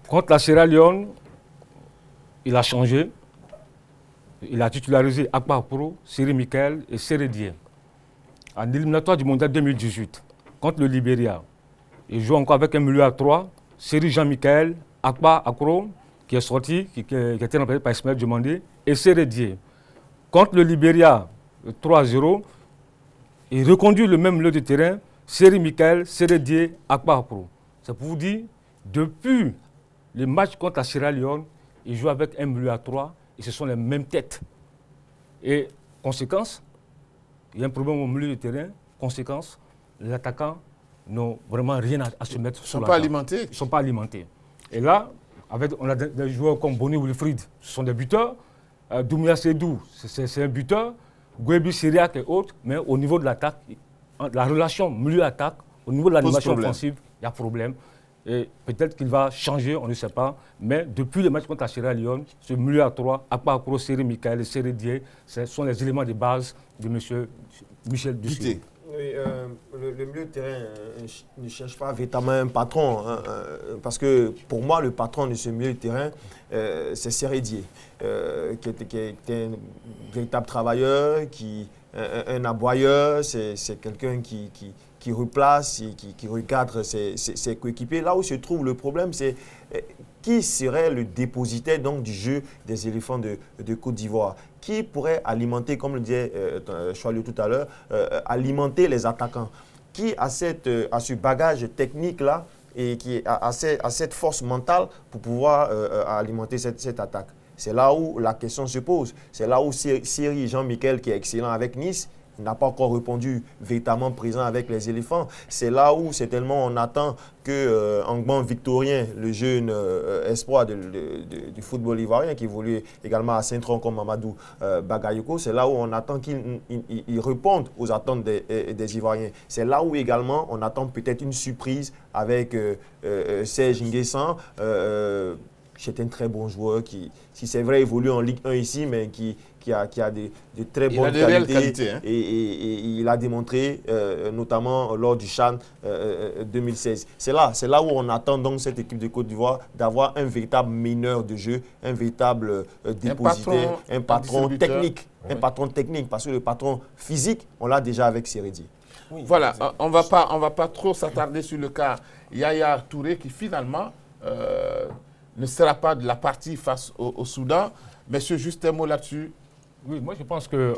Contre la Sierra Leone, il a changé. Il a titularisé Akpa Pro, Siri Michael et Sérédier. En éliminatoire du Mondial 2018, contre le Libéria, il joue encore avec un milieu à 3, Siri Jean-Michel, Akpa Akro, qui est sorti, qui a été remplacé par Ismaël Diomandé, et Sérédier. Contre le Libéria, 3-0, il reconduit le même milieu de terrain, Siri Michael, Sérédier, Akpa Akro. C'est pour vous dire, depuis le match contre la Sierra Leone, il joue avec un milieu à 3, et ce sont les mêmes têtes. Et conséquence, il y a un problème au milieu de terrain. Conséquence, les attaquants n'ont vraiment rien à se mettre sur la table. Ils ne sont pas alimentés. Et là, on a des joueurs comme Boni Wilfried, ce sont des buteurs. Doumia Sedou, c'est un buteur. Gouebi Syriac et autres. Mais au niveau de l'attaque, la relation milieu-attaque, au niveau de l'animation offensive, il y a problème. Et peut-être qu'il va changer, on ne sait pas. Mais depuis le match contre la Sierra Leone, ce milieu à 3, Akpa Akro, Siri Michael, Sérédier, ce sont les éléments de base de M. Michel Dussuyer. Oui, le milieu de terrain ne cherche pas véritablement un patron, hein, parce que pour moi, le patron de ce milieu de terrain, c'est Sérédier, qui est un véritable travailleur, un aboyeur, c'est quelqu'un qui replace, qui recadre ses coéquipiers. Là où se trouve le problème, c'est qui serait le dépositaire donc, du jeu des éléphants de Côte d'Ivoire? Qui pourrait alimenter, comme le disait Choualio tout à l'heure, alimenter les attaquants? Qui a ce bagage technique-là et qui a cette force mentale pour pouvoir alimenter cette attaque? C'est là où la question se pose. C'est là où Siri Jean-Michel, qui est excellent avec Nice, n'a pas encore répondu véritablement présent avec les éléphants. C'est là où certainement on attend que Angban Victorien, le jeune espoir du football ivoirien qui évolue également à Saint-Tron comme Mamadou Bagayoko, c'est là où on attend qu'il réponde aux attentes des Ivoiriens. C'est là où également on attend peut-être une surprise avec Serge Nguessan. C'est un très bon joueur qui, si c'est vrai, évolue en Ligue 1 ici, mais qui a de très bonnes qualités. Hein. Et il a démontré, notamment lors du CHAN 2016. C'est là où on attend donc cette équipe de Côte d'Ivoire d'avoir un véritable meneur de jeu, un véritable dépositaire, un patron technique. Oui. Un patron technique, parce que le patron physique, on l'a déjà avec Sérédier. Oui, voilà, on ne va pas trop s'attarder sur le cas Yaya Touré qui finalement ne sera pas de la partie face au Soudan. Monsieur, juste un mot là-dessus. Oui, moi je pense que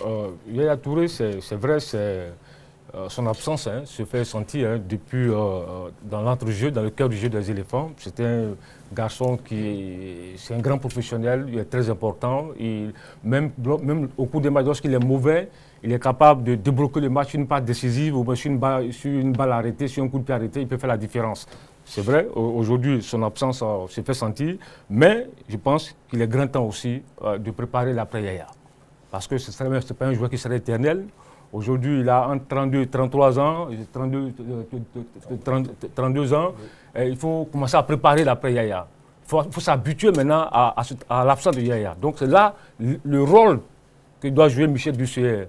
Yaya Touré, c'est vrai, son absence se fait sentir depuis dans l'entrejeu, dans le cœur du jeu des éléphants. C'est un garçon c'est un grand professionnel, il est très important. Même au cours des matchs, lorsqu'il est mauvais, il est capable de débloquer le match sur une passe décisive ou sur une balle arrêtée, sur un coup de pied arrêté, il peut faire la différence. C'est vrai, aujourd'hui, son absence se fait sentir, mais je pense qu'il est grand temps aussi de préparer l'après-Yaya. parce que ce n'est pas un joueur qui serait éternel. Aujourd'hui, il a entre 32 et 33 ans, 32 ans. Et il faut commencer à préparer l'après Yaya. Il faut s'habituer maintenant à l'absence de Yaya. Donc c'est là le rôle que doit jouer Michel Dussuyer.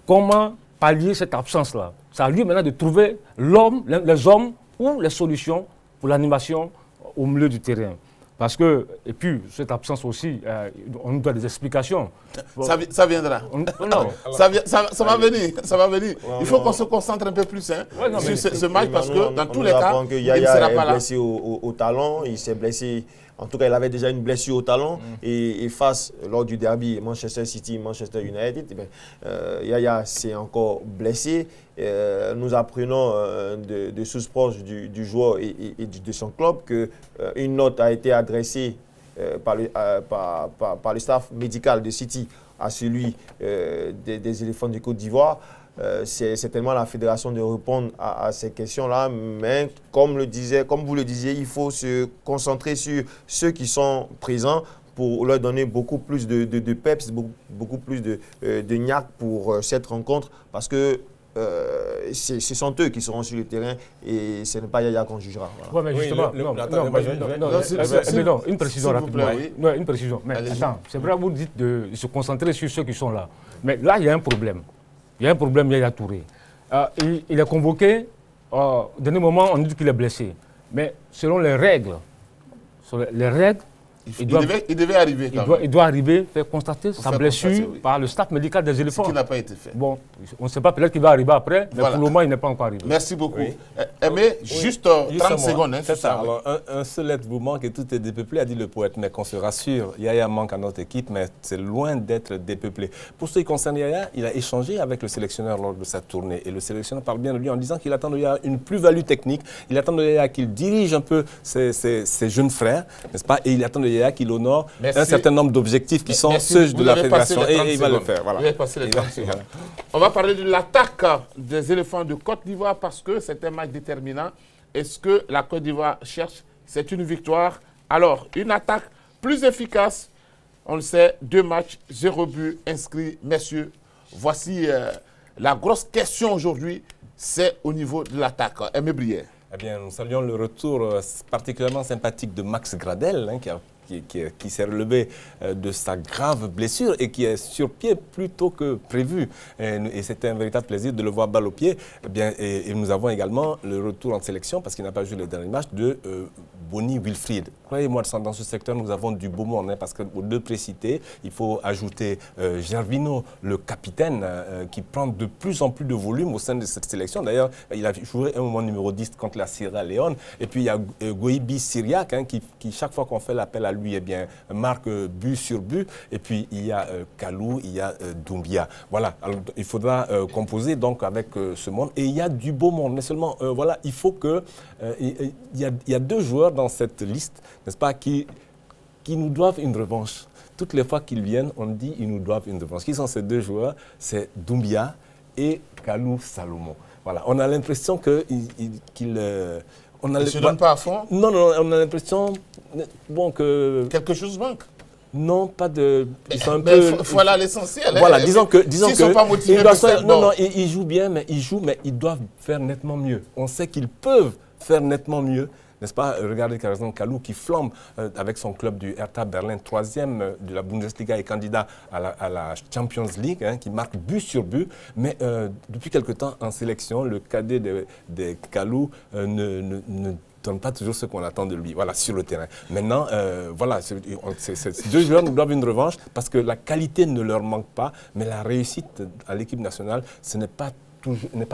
Comment pallier cette absence-là? C'est à lui maintenant de trouver les hommes ou les solutions pour l'animation au milieu du terrain. Parce que, et puis, cette absence aussi, on nous doit des explications. Ça viendra. Ça va venir. Il faut qu'on se concentre un peu plus sur ce match parce que dans tous les cas, il ne sera pas là. Blessé au talon, il s'est blessé. En tout cas, il avait déjà une blessure au talon et face, lors du derby Manchester City, Manchester United, Yaya s'est encore blessé. Nous apprenons de sources proches du joueur et de son club qu'une note a été adressée par le staff médical de City à celui des éléphants de Côte d'Ivoire. C'est certainement la fédération de répondre à ces questions-là, mais comme vous le disiez, il faut se concentrer sur ceux qui sont présents pour leur donner beaucoup plus de peps, beaucoup plus de niaque pour cette rencontre, parce que ce sont eux qui seront sur le terrain et ce n'est pas Yaya qu'on jugera. Voilà. Ouais, mais justement, une précision rapidement. Non, une précision. Mais attends, c'est vrai, vous dites de se concentrer sur ceux qui sont là. Mais là, il y a un problème. Il y a un problème, Yaya Touré. Il est convoqué, au dernier moment, on dit qu'il est blessé. Mais selon les règles, il devait arriver. Il doit arriver, faire constater sa blessure par le staff médical des éléphants. Ce qui n'a pas été fait. Bon, on ne sait pas, peut-être qu'il va arriver après, mais pour le moment, il n'est pas encore arrivé. Merci beaucoup. Mais juste 30 secondes. C'est ça. Alors, un seul être vous manque et tout est dépeuplé, a dit le poète. Mais qu'on se rassure, Yaya manque à notre équipe, mais c'est loin d'être dépeuplé. Pour ce qui concerne Yaya, il a échangé avec le sélectionneur lors de sa tournée. Et le sélectionneur parle bien de lui en disant qu'il attend de Yaya une plus-value technique. Il attend de Yaya qu'il dirige un peu ses jeunes frères, n'est-ce pas? Et il attend de Yaya qu'il honore un certain nombre d'objectifs qui sont ceux de la fédération. Et il va le faire. Voilà. On va parler de l'attaque des éléphants de Côte d'Ivoire parce que c'est un match déterminant. Est-ce que la Côte d'Ivoire cherche? C'est une victoire. Alors, une attaque plus efficace. On le sait, 2 matchs, 0 but inscrits. Messieurs, voici la grosse question aujourd'hui. C'est au niveau de l'attaque. Aimé Brière. Eh bien, nous saluons le retour particulièrement sympathique de Max Gradel, qui s'est relevé de sa grave blessure et qui est sur pied plus tôt que prévu. Et c'était un véritable plaisir de le voir balle au pied. Eh bien, et nous avons également le retour en sélection, parce qu'il n'a pas joué le dernier match, de Boni Wilfried. Croyez-moi, dans ce secteur, nous avons du beau monde, parce que pour deux précités, il faut ajouter Gervinho, le capitaine, qui prend de plus en plus de volume au sein de cette sélection. D'ailleurs, il a joué un moment numéro 10 contre la Sierra Leone. Et puis, il y a Goibi Syriac, qui chaque fois qu'on fait l'appel à lui, eh bien, marque but sur but. Et puis, il y a Kalou, il y a Doumbia. Voilà, alors, il faudra composer donc avec ce monde. Et il y a du beau monde, mais seulement, voilà, il faut que... il y a 2 joueurs dans cette liste, n'est-ce pas, qui nous doivent une revanche. Toutes les fois qu'ils viennent, on dit qu'ils nous doivent une revanche. Qui sont ces 2 joueurs? C'est Doumbia et Kalou Salomon. Voilà, on a l'impression qu'ils... On ne se donne pas à fond? Non, on a l'impression que... Quelque chose manque? Non, pas de... Ils sont un peu... Voilà l'essentiel. Voilà, disons que... S'ils ne sont pas motivés, ils jouent bien, mais ils doivent faire nettement mieux. On sait qu'ils peuvent faire nettement mieux. N'est-ce pas? Regardez par exemple Kalou qui flambe avec son club du Hertha Berlin, 3e de la Bundesliga et candidat à la Champions League, qui marque but sur but. Mais depuis quelque temps en sélection, le cadet de Kalou ne donne pas toujours ce qu'on attend de lui, voilà, sur le terrain. Maintenant, voilà, ces 2 joueurs nous doivent une revanche parce que la qualité ne leur manque pas, mais la réussite à l'équipe nationale, ce n'est pas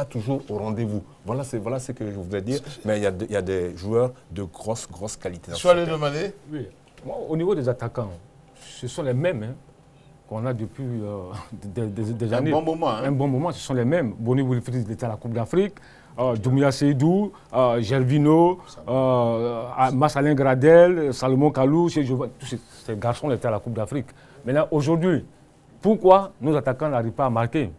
toujours au rendez-vous. Voilà ce que je voudrais dire. Mais il y a des joueurs de grosse qualité. Je vais aller demander. Oui. Au niveau des attaquants, ce sont les mêmes qu'on a depuis des années. Un bon moment. Un bon moment, ce sont les mêmes. Boni Wilfried était à la Coupe d'Afrique. Doumbia Seydou, Gervinho, Massalin Gradel, Salomon Kalou, tous ces garçons étaient à la Coupe d'Afrique. Maintenant, aujourd'hui, pourquoi nos attaquants n'arrivent pas à marquer?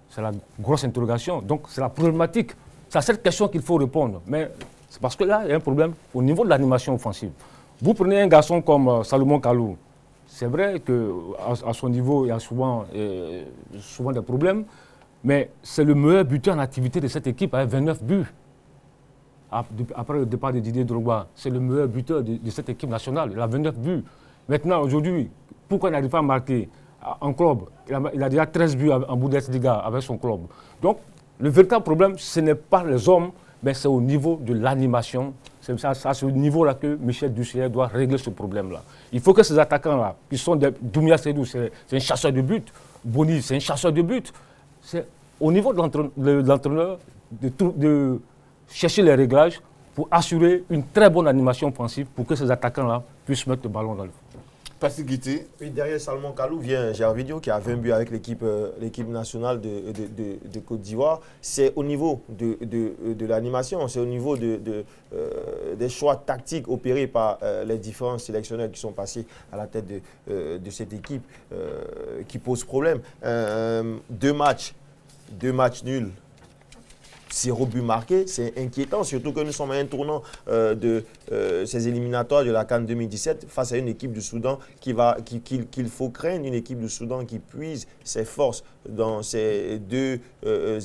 C'est la grosse interrogation. Donc, c'est la problématique. C'est à cette question qu'il faut répondre. Mais c'est parce que là, il y a un problème au niveau de l'animation offensive. Vous prenez un garçon comme Salomon Kalou. C'est vrai qu'à son niveau, il y a souvent des problèmes, mais c'est le meilleur buteur en activité de cette équipe avec 29 buts. Après le départ de Didier Drogba, c'est le meilleur buteur de cette équipe nationale. Il a 29 buts. Maintenant, aujourd'hui, pourquoi il n'arrive pas à marquer en club? Il a déjà 13 buts en Bundesliga avec son club. Donc, le véritable problème, ce n'est pas les hommes, mais c'est au niveau de l'animation. C'est à ce niveau-là que Michel Dussuyer doit régler ce problème-là. Il faut que ces attaquants-là, qui sont des Doumbia Seydou, c'est un chasseur de but. Boni, c'est un chasseur de but. C'est au niveau de l'entraîneur de chercher les réglages pour assurer une très bonne animation offensive pour que ces attaquants-là puissent mettre le ballon dans le fond. Passy. Oui, derrière Salomon Kalou vient Gervinho qui a 20 buts avec l'équipe nationale de Côte d'Ivoire. C'est au niveau de l'animation, c'est au niveau des choix tactiques opérés par les différents sélectionneurs qui sont passés à la tête de cette équipe qui pose problème. Deux matchs nuls. 0 but marqué, c'est inquiétant, surtout que nous sommes à un tournant de ces éliminatoires de la CAN 2017 face à une équipe du Soudan qu'il faut craindre, une équipe du Soudan qui puise ses forces dans ces deux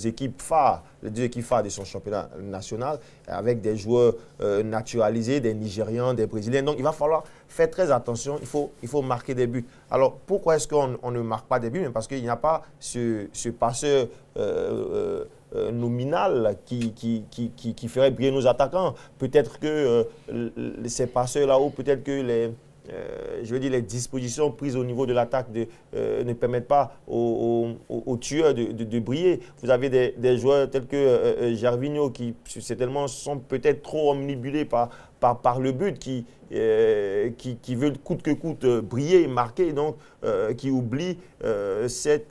équipes phares, les deux équipes phares de son championnat national, avec des joueurs naturalisés, des Nigérians, des Brésiliens. Donc il va falloir faire très attention, il faut marquer des buts. Alors pourquoi est-ce qu'on ne marque pas des buts? Parce qu'il n'y a pas ce passeur nominal qui ferait briller nos attaquants. Peut-être que ces passeurs là-haut, peut-être que les dispositions prises au niveau de l'attaque ne permettent pas aux tueurs de briller. Vous avez des joueurs tels que Gervinho qui sont peut-être trop omnibulés par le but, qui veulent coûte que coûte briller, marquer, donc qui oublient cette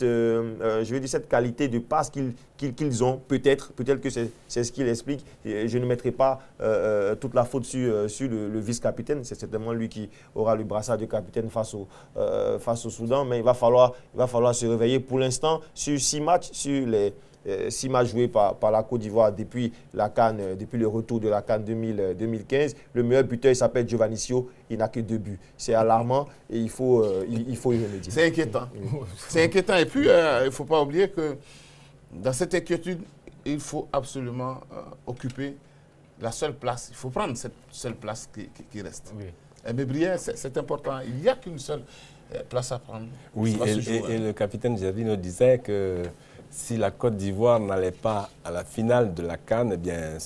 qualité de passe qu'ils ont. Peut-être que c'est ce qui l'explique. Je ne mettrai pas toute la faute sur le vice-capitaine. C'est certainement lui qui aura le brassard de capitaine face au Soudan, mais il va falloir se réveiller. Pour l'instant, sur 6 matchs, sur les 6 matchs joués par la Côte d'Ivoire depuis le retour de la CAN 2015. Le meilleur buteur, il s'appelle Giovannicio, il n'a que 2 buts. C'est alarmant et il faut y remédier. C'est inquiétant. C'est inquiétant. Et puis, il ne faut pas oublier que dans cette inquiétude, il faut absolument occuper la seule place. Il faut prendre cette seule place qui reste. Oui. Mais briller, c'est important. Il n'y a qu'une seule place à prendre. Oui, et le capitaine Gervinho disait que si la Côte d'Ivoire n'allait pas à la finale de la CAN, eh bien,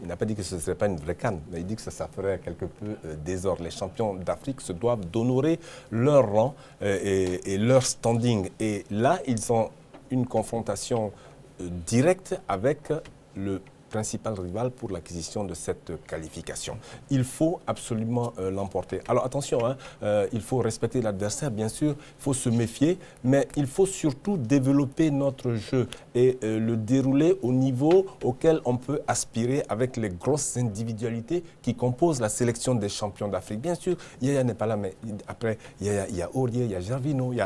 il n'a pas dit que ce ne serait pas une vraie CAN, mais il dit que ça ferait quelque peu désordre. Les champions d'Afrique se doivent d'honorer leur rang et leur standing. Et là, ils ont une confrontation directe avec le principal rival pour l'acquisition de cette qualification. Il faut absolument l'emporter. Alors attention, il faut respecter l'adversaire, bien sûr, il faut se méfier, mais il faut surtout développer notre jeu et le dérouler au niveau auquel on peut aspirer avec les grosses individualités qui composent la sélection des champions d'Afrique. Bien sûr, Yaya n'est pas là, mais après, il y a Aurier, il y a Gervinho, il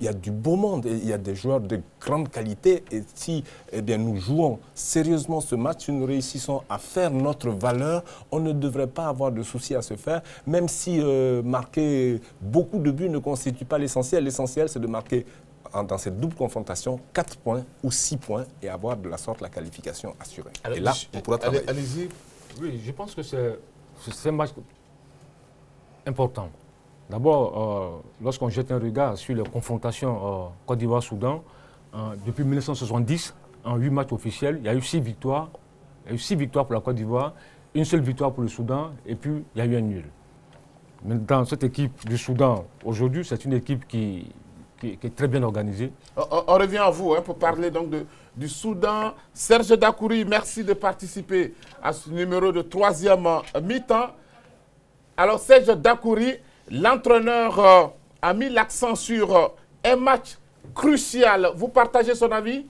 y a du beau monde, il y a des joueurs de grande qualité. Et si nous jouons sérieusement ce match, si nous réussissons à faire notre valeur, on ne devrait pas avoir de soucis à se faire, même si marquer beaucoup de buts ne constitue pas l'essentiel. L'essentiel, c'est de marquer dans cette double confrontation 4 points ou 6 points et avoir de la sorte la qualification assurée. Alors, et là, on pourra travailler. Allez-y. Oui, je pense que c'est un match important. D'abord, lorsqu'on jette un regard sur les confrontations Côte d'Ivoire-Soudan, depuis 1970, en 8 matchs officiels, il y a eu 6 victoires. Il y a eu 6 victoires pour la Côte d'Ivoire, une seule victoire pour le Soudan, et puis il y a eu un nul. Maintenant, cette équipe du Soudan, aujourd'hui, c'est une équipe qui est très bien organisée. On revient à vous pour parler donc du Soudan. Serge Dakouri, merci de participer à ce numéro de 3e mi-temps. Alors, Serge Dakouri, l'entraîneur a mis l'accent sur un match crucial. Vous partagez son avis?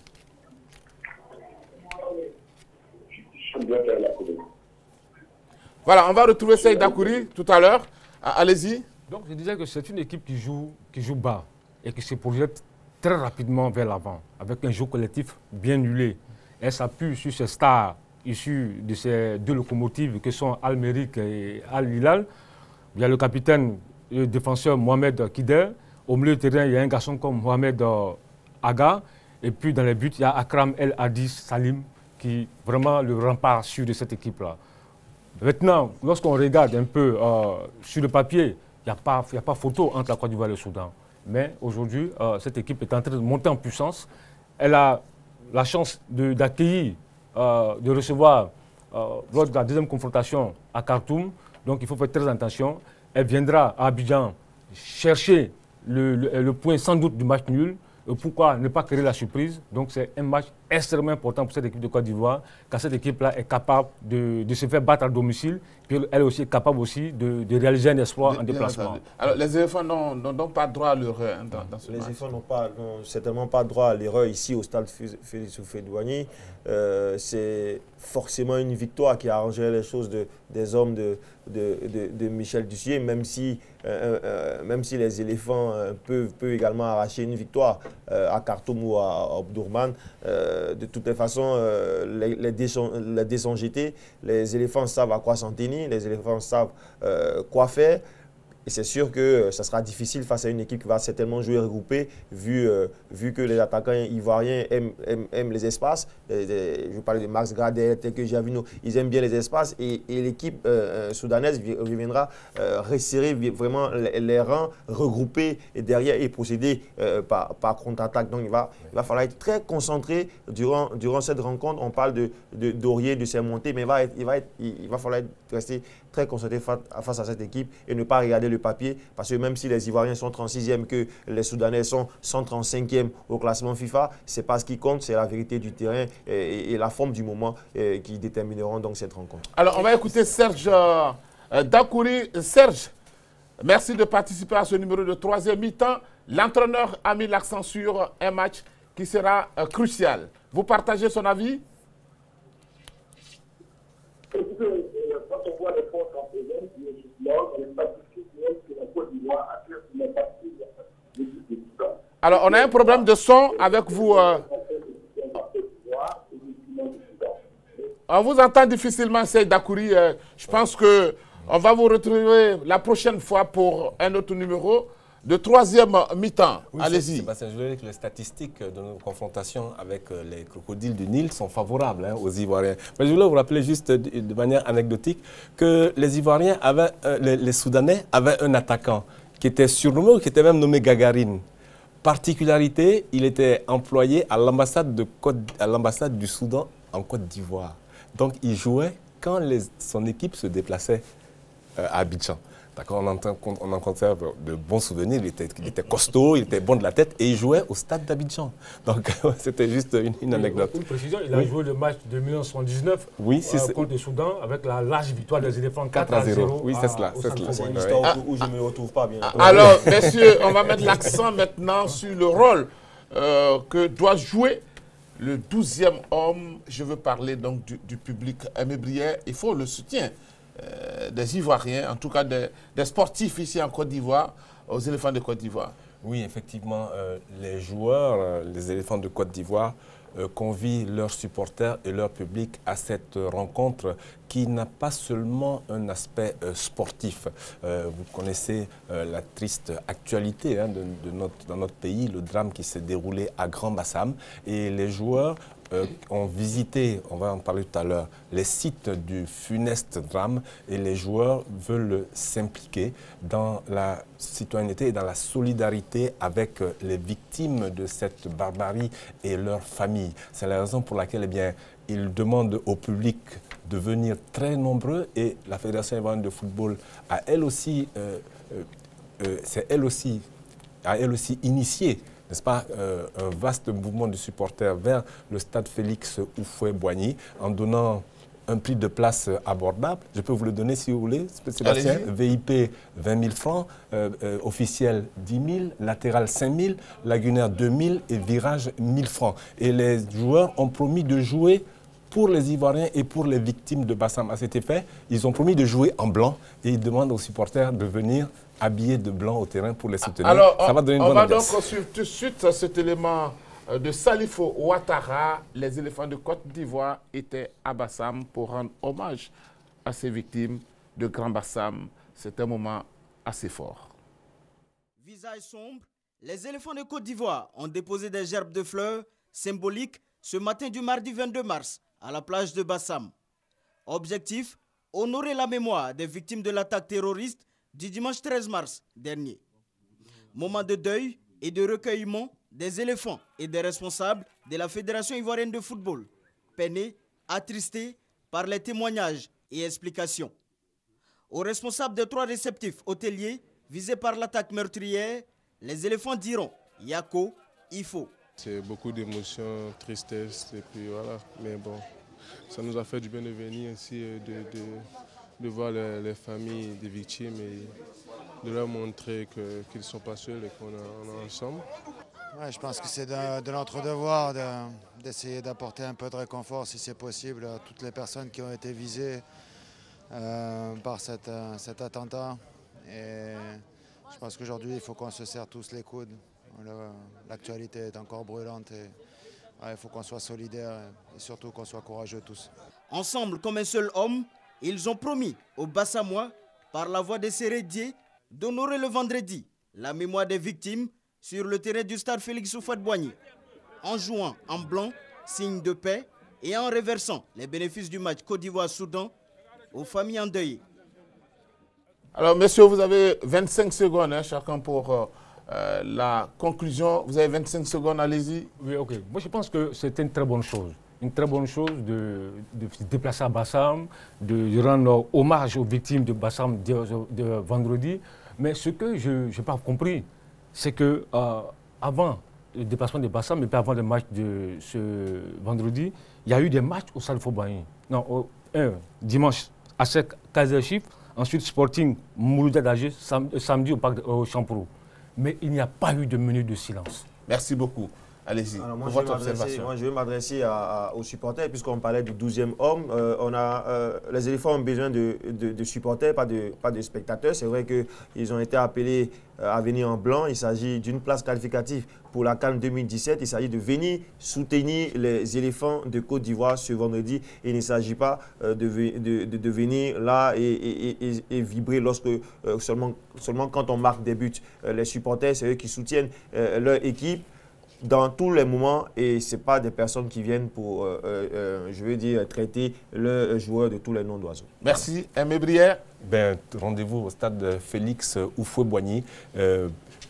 Voilà, on va retrouver Serge Dakouri tout à l'heure. Allez-y. Donc, je disais que c'est une équipe qui joue bas et qui se projette très rapidement vers l'avant, avec un jeu collectif bien huilé. Elle s'appuie sur ses stars issus de ces 2 locomotives que sont Al-Méric et Al-Hilal. Il y a le capitaine le défenseur Mohamed Kider. Au milieu de terrain, il y a un garçon comme Mohamed Aga. Et puis dans les buts, il y a Akram El Hadis Salim, qui est vraiment le rempart sûr de cette équipe-là. Maintenant, lorsqu'on regarde un peu sur le papier, il n'y a pas photo entre la Côte d'Ivoire et le Soudan. Mais aujourd'hui, cette équipe est en train de monter en puissance. Elle a la chance d'accueillir, de recevoir lors de la deuxième confrontation à Khartoum. Donc il faut faire très attention. Elle viendra à Abidjan chercher le point sans doute du match nul. Pourquoi ne pas créer la surprise? Donc c'est un match extrêmement important pour cette équipe de Côte d'Ivoire, car cette équipe-là est capable de se faire battre à domicile, puis elle est aussi capable aussi de réaliser un exploit en déplacement. Alors les éléphants n'ont pas droit à l'erreur dans ce match. Les éléphants n'ont certainement pas droit à l'erreur ici au stade Félix Houphouët-Boigny. C'est forcément une victoire qui arrangerait les choses des hommes de Michel Ducier, même si les éléphants peuvent également arracher une victoire à Khartoum ou à Omdurman. De toutes les façons, les dés sont jetés, les éléphants savent à quoi s'en tenir, les éléphants savent quoi faire. Et c'est sûr que ça sera difficile face à une équipe qui va certainement jouer regroupée, vu que les attaquants ivoiriens aiment les espaces. Je parle de Max Gradel, tel que Javino, ils aiment bien les espaces. Et l'équipe soudanaise reviendra resserrer vraiment les rangs, regrouper et derrière et procéder par contre-attaque. Donc il va falloir être très concentré durant cette rencontre. On parle d'Aurier, de ses montées, mais il va falloir rester très concentré face à cette équipe et ne pas regarder le papier, parce que même si les Ivoiriens sont 36e, que les Soudanais sont 135e au classement FIFA, c'est pas ce qui compte, c'est la vérité du terrain et la forme du moment qui détermineront donc cette rencontre. Alors on va écouter Serge Dakouri. Serge, merci de participer à ce numéro de 3e mi-temps. L'entraîneur a mis l'accent sur un match qui sera crucial. Vous partagez son avis? Quand on voit les forces en présence, les statistiques montrent que la Côte d'Ivoire a fait une partie de l'équipe de Soudan. Alors, on a un problème de son avec vous. On vous entend difficilement, Seyd Dakouri. Je pense qu'on va vous retrouver la prochaine fois pour un autre numéro de 3e mi-temps. Oui, allez-y. Sébastien, je voulais dire que les statistiques de nos confrontations avec les crocodiles du Nil sont favorables aux Ivoiriens. Mais je voulais vous rappeler juste de manière anecdotique que les Ivoiriens avaient, les Soudanais avaient un attaquant qui était surnommé ou qui était même nommé Gagarine. Particularité, il était employé à l'ambassade du Soudan en Côte d'Ivoire. Donc il jouait quand son équipe se déplaçait à Abidjan. D'accord, on en conserve de bons souvenirs. Il était costaud, il était bon de la tête et il jouait au stade d'Abidjan. Donc, c'était juste une anecdote. Une précision, il a joué le match de 1979 contre le Soudan avec la large victoire des éléphants 4-0. Oui, c'est cela. C'est une histoire où je ne me retrouve pas bien. Alors, messieurs, on va mettre l'accent maintenant sur le rôle que doit jouer le 12e homme. Je veux parler donc du public mébrière. Il faut le soutien des Ivoiriens, en tout cas des sportifs ici en Côte d'Ivoire, aux éléphants de Côte d'Ivoire. Oui, effectivement, les joueurs, les éléphants de Côte d'Ivoire, convient leurs supporters et leur public à cette rencontre qui n'a pas seulement un aspect sportif. Vous connaissez la triste actualité dans notre pays, le drame qui s'est déroulé à Grand-Bassam, et les joueurs ont visité, on va en parler tout à l'heure, les sites du funeste drame, et les joueurs veulent s'impliquer dans la citoyenneté et dans la solidarité avec les victimes de cette barbarie et leurs familles. C'est la raison pour laquelle ils demandent au public de venir très nombreux, et la Fédération ivoirienne de football a elle aussi initié, n'est-ce pas, un vaste mouvement de supporters vers le stade Félix Houphouët-Boigny en donnant un prix de place abordable. Je peux vous le donner si vous voulez, Sébastien. VIP 20 000 francs, officiel 10 000, latéral 5 000, lagunaire 2 000 et virage 1 000 francs. Et les joueurs ont promis de jouer pour les Ivoiriens et pour les victimes de Bassam. À cet effet, ils ont promis de jouer en blanc et ils demandent aux supporters de venir habillés de blanc au terrain pour les soutenir. Alors, ça va donner une bonne ambiance. Donc suivre tout de suite cet élément de Salifo Ouattara. Les éléphants de Côte d'Ivoire étaient à Bassam pour rendre hommage à ces victimes de Grand Bassam. C'est un moment assez fort. Visage sombre, les éléphants de Côte d'Ivoire ont déposé des gerbes de fleurs symboliques ce matin du mardi 22 mars à la plage de Bassam. Objectif, honorer la mémoire des victimes de l'attaque terroriste du dimanche 13 mars dernier. Moment de deuil et de recueillement des éléphants et des responsables de la Fédération ivoirienne de football, peinés, attristés par les témoignages et explications. Aux responsables des 3 réceptifs hôteliers visés par l'attaque meurtrière, les éléphants diront Yako, Ifo. C'est beaucoup d'émotions, tristesse et puis voilà. Mais bon, ça nous a fait du bien de venir ici, de voir les familles des victimes et de leur montrer qu'ils ne sont pas seuls et qu'on est ensemble. Ouais, je pense que c'est de notre devoir d'essayer d'apporter un peu de réconfort, si c'est possible, à toutes les personnes qui ont été visées par cet attentat. Et je pense qu'aujourd'hui, il faut qu'on se serre tous les coudes. L'actualité est encore brûlante et il faut qu'on soit solidaires et surtout qu'on soit courageux tous. Ensemble, comme un seul homme, ils ont promis aux Bassamois, par la voix des Sérédiers, d'honorer le vendredi la mémoire des victimes sur le terrain du stade Félix Houphouët-Boigny, en jouant en blanc, signe de paix, et en reversant les bénéfices du match Côte d'Ivoire-Soudan aux familles endeuillées. Alors, messieurs, vous avez 25 secondes, hein, chacun pour la conclusion. Vous avez 25 secondes, allez-y. Oui, ok. Moi, je pense que c'était une très bonne chose. Une très bonne chose de se déplacer à Bassam, de rendre hommage aux victimes de Bassam de vendredi. Mais ce que je n'ai pas compris, c'est que avant le déplacement de Bassam et puis avant le match de ce vendredi, il y a eu des matchs au Stade Houphouët-Boigny. Non, dimanche à Kaiser Chiefs, ensuite Sporting Mouloudia d'Alger, samedi au Champrou. Mais il n'y a pas eu de minute de silence. Merci beaucoup. Allez-y, pour votre observation. Moi, je vais m'adresser aux supporters, puisqu'on parlait du 12e homme. Les éléphants ont besoin de supporters, pas de spectateurs. C'est vrai qu'ils ont été appelés à venir en blanc. Il s'agit d'une place qualificative pour la CAN 2017. Il s'agit de venir soutenir les éléphants de Côte d'Ivoire ce vendredi. Il ne s'agit pas de venir là et vibrer seulement quand on marque des buts. Les supporters, c'est eux qui soutiennent leur équipe dans tous les moments, et ce n'est pas des personnes qui viennent pour, je veux dire, traiter le joueur de tous les noms d'oiseaux. Merci. Aimé Brière. Rendez-vous au stade Félix Houphouët-Boigny.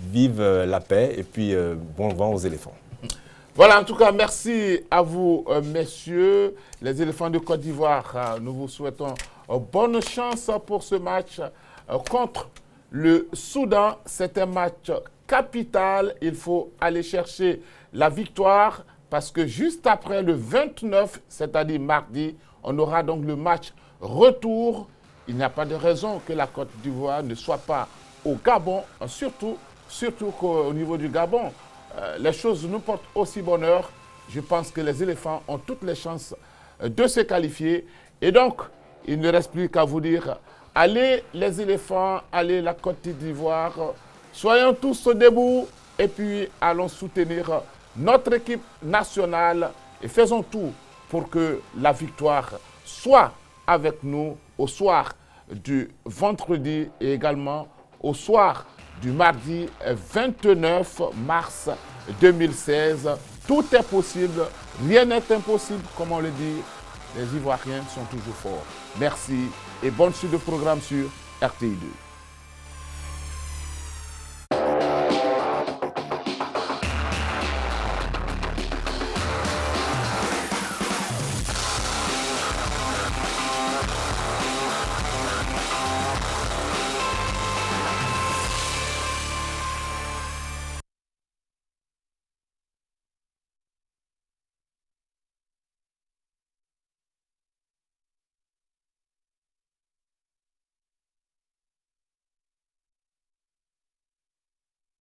Vive la paix et puis bon vent aux éléphants. Voilà, en tout cas, merci à vous, messieurs, les éléphants de Côte d'Ivoire. Nous vous souhaitons bonne chance pour ce match contre le Soudan. C'est un match capital. Il faut aller chercher la victoire parce que juste après le 29, c'est-à-dire mardi, on aura donc le match retour. Il n'y a pas de raison que la Côte d'Ivoire ne soit pas au Gabon, surtout qu'au niveau du Gabon, les choses nous portent aussi bonheur. Je pense que les éléphants ont toutes les chances de se qualifier. Et donc, il ne reste plus qu'à vous dire, allez les éléphants, allez la Côte d'Ivoire, soyons tous debout et puis allons soutenir notre équipe nationale et faisons tout pour que la victoire soit avec nous au soir du vendredi et également au soir du mardi 29 mars 2016. Tout est possible, rien n'est impossible, comme on le dit. Les Ivoiriens sont toujours forts. Merci et bonne suite de programme sur RTI2.